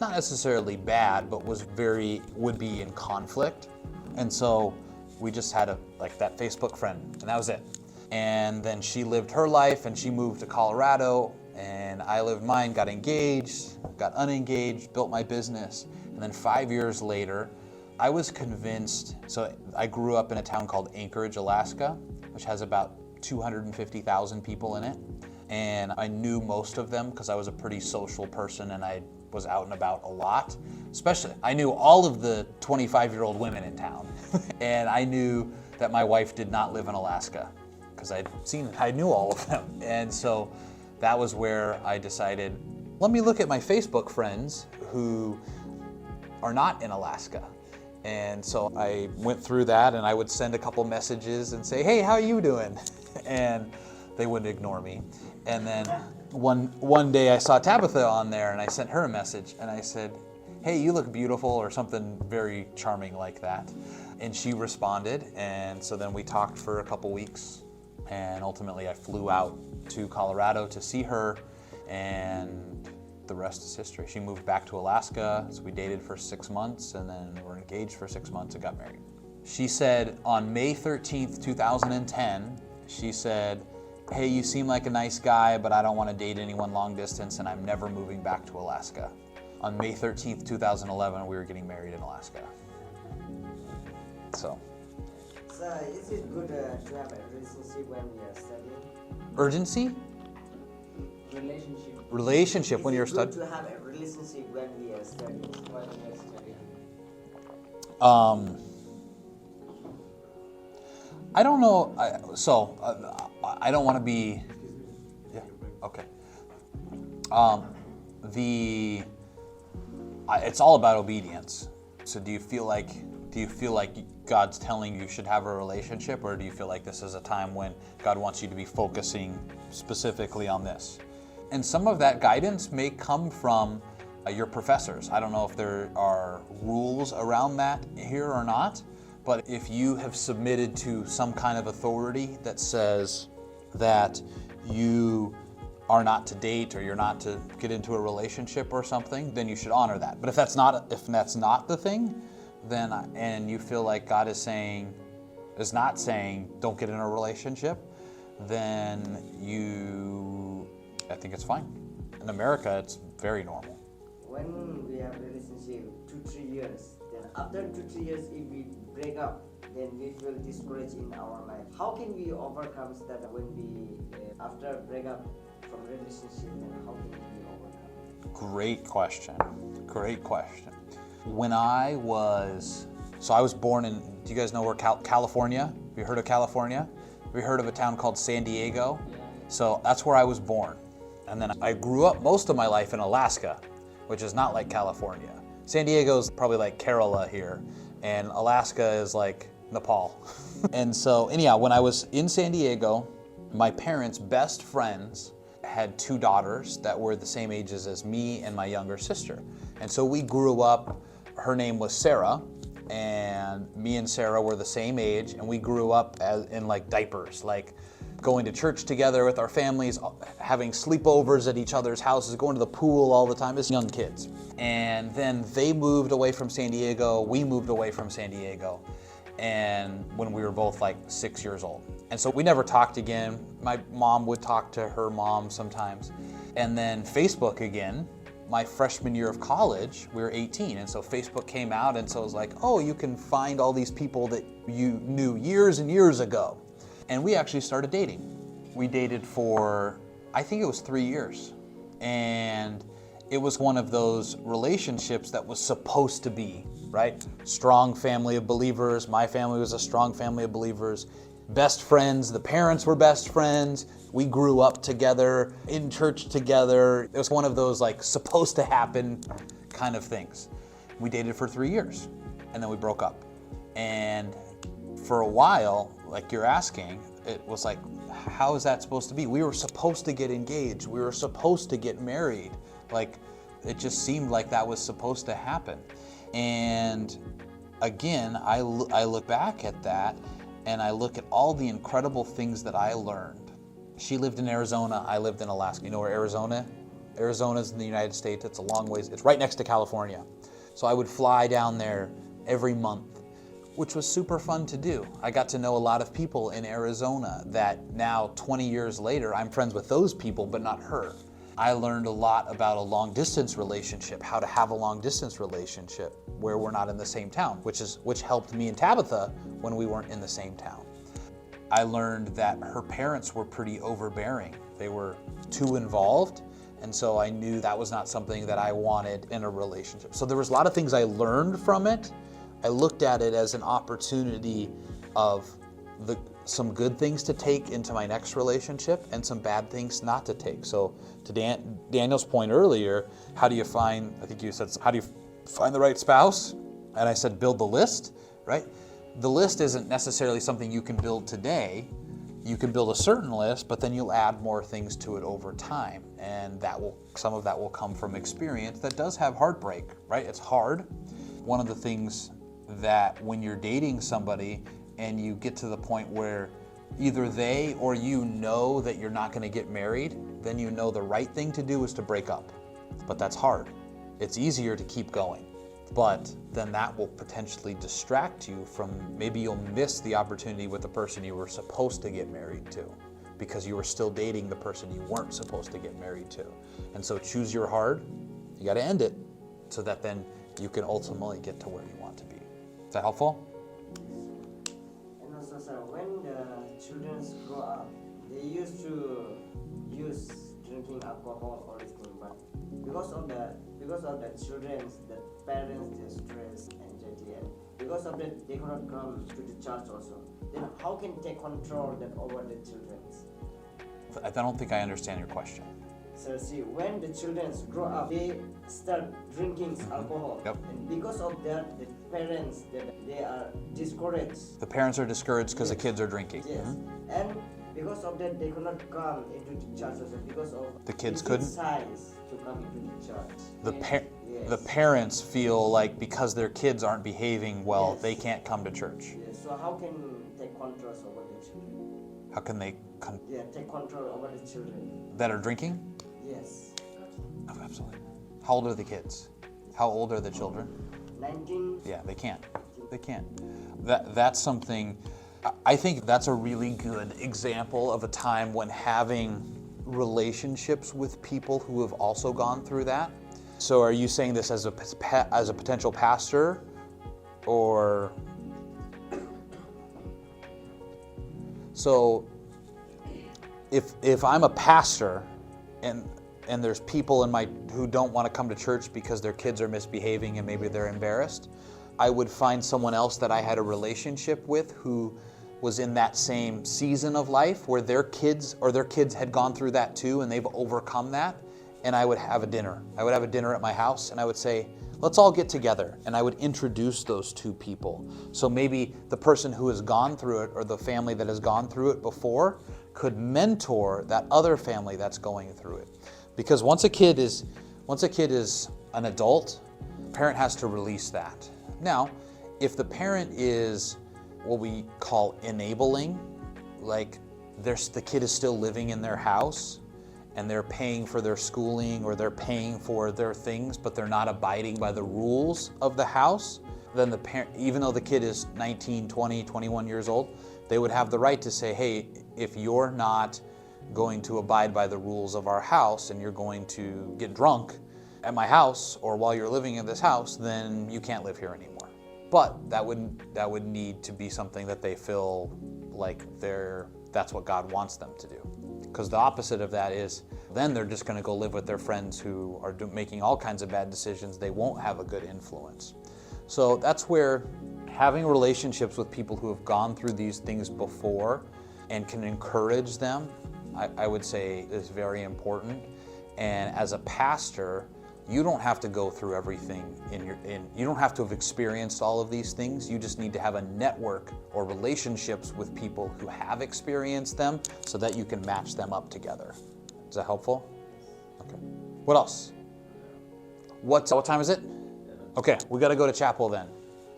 Not necessarily bad, but would be in conflict. And so we just had that Facebook friend, and that was it. And then she lived her life and she moved to Colorado, and I lived mine, got engaged, got unengaged, built my business. And then 5 years later, I was convinced, so I grew up in a town called Anchorage, Alaska, which has about 250,000 people in it. And I knew most of them because I was a pretty social person and I was out and about a lot. Especially, I knew all of the 25-year-old women in town. And I knew that my wife did not live in Alaska because I knew all of them. And so that was where I decided, let me look at my Facebook friends who are not in Alaska. And so I went through that and I would send a couple messages and say, hey, how are you doing? And they wouldn't ignore me. And then one day I saw Tabitha on there and I sent her a message and I said, hey, you look beautiful, or something very charming like that. And she responded, and so then we talked for a couple weeks, and ultimately I flew out to Colorado to see her, and the rest is history. She moved back to Alaska, so we dated for 6 months, and then were engaged for 6 months and got married. She said on May 13th, 2010, she said, hey, you seem like a nice guy, but I don't want to date anyone long distance, and I'm never moving back to Alaska. On May 13th, 2011, we were getting married in Alaska. So is it good to have a relationship when we are studying? urgency? Relationship. When you're Is it studying? good to have a relationship when we are studying? While we are studying. I don't know. I don't want to be. Yeah. Okay. It's all about obedience. So do you feel like God's telling you should have a relationship, or do you feel like this is a time when God wants you to be focusing specifically on this? And some of that guidance may come from your professors. I don't know if there are rules around that here or not, but if you have submitted to some kind of authority that says that you are not to date or you're not to get into a relationship or something, then you should honor that. But if that's not the thing, then and you feel like God is not saying don't get in a relationship, then I think it's fine. In America, it's very normal. When we have a relationship 2-3 years, then after 2-3 years, if we break up, then we feel discouraged in our life. How can we overcome that when we after break up from relationship? Then how can we overcome? Great question. When I was born in, do you guys know where California? Have you heard of California? Have you heard of a town called San Diego? So that's where I was born. And then I grew up most of my life in Alaska, which is not like California. San Diego is probably like Kerala here, and Alaska is like Nepal. And so anyhow, when I was in San Diego, my parents' best friends had 2 daughters that were the same ages as me and my younger sister. And so we grew up, her name was Sarah, and me and Sarah were the same age, and we grew up in like diapers, like going to church together with our families, having sleepovers at each other's houses, going to the pool all the time as young kids. And then they moved away from San Diego, we moved away from San Diego, and when we were both like 6 years old. And so we never talked again. My mom would talk to her mom sometimes. And then Facebook again, my freshman year of college, we were 18, and so Facebook came out, and so it was like, oh, you can find all these people that you knew years and years ago. And we actually started dating. We dated for, I think it was 3 years. And it was one of those relationships that was supposed to be, right? Strong family of believers. My family was a strong family of believers. Best friends, the parents were best friends. We grew up together, in church together. It was one of those like supposed to happen kind of things. We dated for 3 years, and then we broke up. And for a while, like you're asking, it was like, how is that supposed to be? We were supposed to get engaged. We were supposed to get married. Like, it just seemed like that was supposed to happen. And again, I look back at that and I look at all the incredible things that I learned. She lived in Arizona, I lived in Alaska. You know where Arizona? Arizona's in the United States. It's a long ways. It's right next to California. So I would fly down there every month, which was super fun to do. I got to know a lot of people in Arizona that now 20 years later, I'm friends with those people, but not her. I learned a lot about a long distance relationship, how to have a long distance relationship where we're not in the same town, which helped me and Tabitha when we weren't in the same town. I learned that her parents were pretty overbearing. They were too involved, and so I knew that was not something that I wanted in a relationship. So there was a lot of things I learned from it. I looked at it as an opportunity of some good things to take into my next relationship and some bad things not to take. So to Daniel's point earlier, how do you find, I think you said, how do you find the right spouse? And I said, build the list, right? The list isn't necessarily something you can build today. You can build a certain list, but then you'll add more things to it over time. And some of that will come from experience that does have heartbreak, right? It's hard. One of the things that when you're dating somebody and you get to the point where either they or you know that you're not going to get married, then you know the right thing to do is to break up. But that's hard. It's easier to keep going. But then that will potentially distract you from, maybe you'll miss the opportunity with the person you were supposed to get married to because you were still dating the person you weren't supposed to get married to. And so choose your hard. You got to end it so that then you can ultimately get to where you want to be. Is that helpful? And also, sir, when the children grow up, they used to use drinking alcohol or this thing, but because of the children, the parents, their stress, anxiety, and because of that, they cannot come to the church also. Then how can they control that over the children? I don't think I understand your question. So see, when the children grow up, they start drinking alcohol. Yep. And because of that, the parents, they are discouraged. The parents are discouraged because the kids are drinking. Yes. And because of that, they cannot come into the church also because of The kids couldn't? size to come into the church. Yes. The parents feel like because their kids aren't behaving well, Yes. they can't come to church. Yes. So how can take control over the children? How can they Take control over the children. that are drinking? Yes. Oh, absolutely. How old are the kids? How old are the children? 19. Yeah, they can't. They can't. That's something, I think that's a really good example of a time when having relationships with people who have also gone through that. So are you saying this as a potential pastor, or? So if I'm a pastor and there's people who don't want to come to church because their kids are misbehaving and maybe they're embarrassed, I would find someone else that I had a relationship with who was in that same season of life where their kids had gone through that too and they've overcome that, and I would have a dinner. I would have a dinner at my house and I would say, let's all get together, and I would introduce those two people. So maybe the person who has gone through it or the family that has gone through it before could mentor that other family that's going through it. Because once a kid is an adult, the parent has to release that. Now, if the parent is what we call enabling, like the kid is still living in their house and they're paying for their schooling or they're paying for their things, but they're not abiding by the rules of the house, then the parent, even though the kid is 19, 20, 21 years old, they would have the right to say, hey, if you're not going to abide by the rules of our house and you're going to get drunk at my house or while you're living in this house, then you can't live here anymore. But that would need to be something that they feel like that's what God wants them to do. Because the opposite of that is then they're just going to go live with their friends who are making all kinds of bad decisions. They won't have a good influence. So that's where having relationships with people who have gone through these things before and can encourage them, I would say is very important. And as a pastor, You don't have to go through everything you don't have to have experienced all of these things. You just need to have a network or relationships with people who have experienced them so that you can match them up together. Is that helpful? Okay. What else? What time is it? Okay, we got to go to chapel then.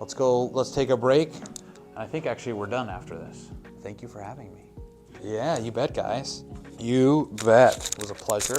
Let's take a break. And I think actually we're done after this. Thank you for having me. Yeah, you bet, guys. You bet. It was a pleasure.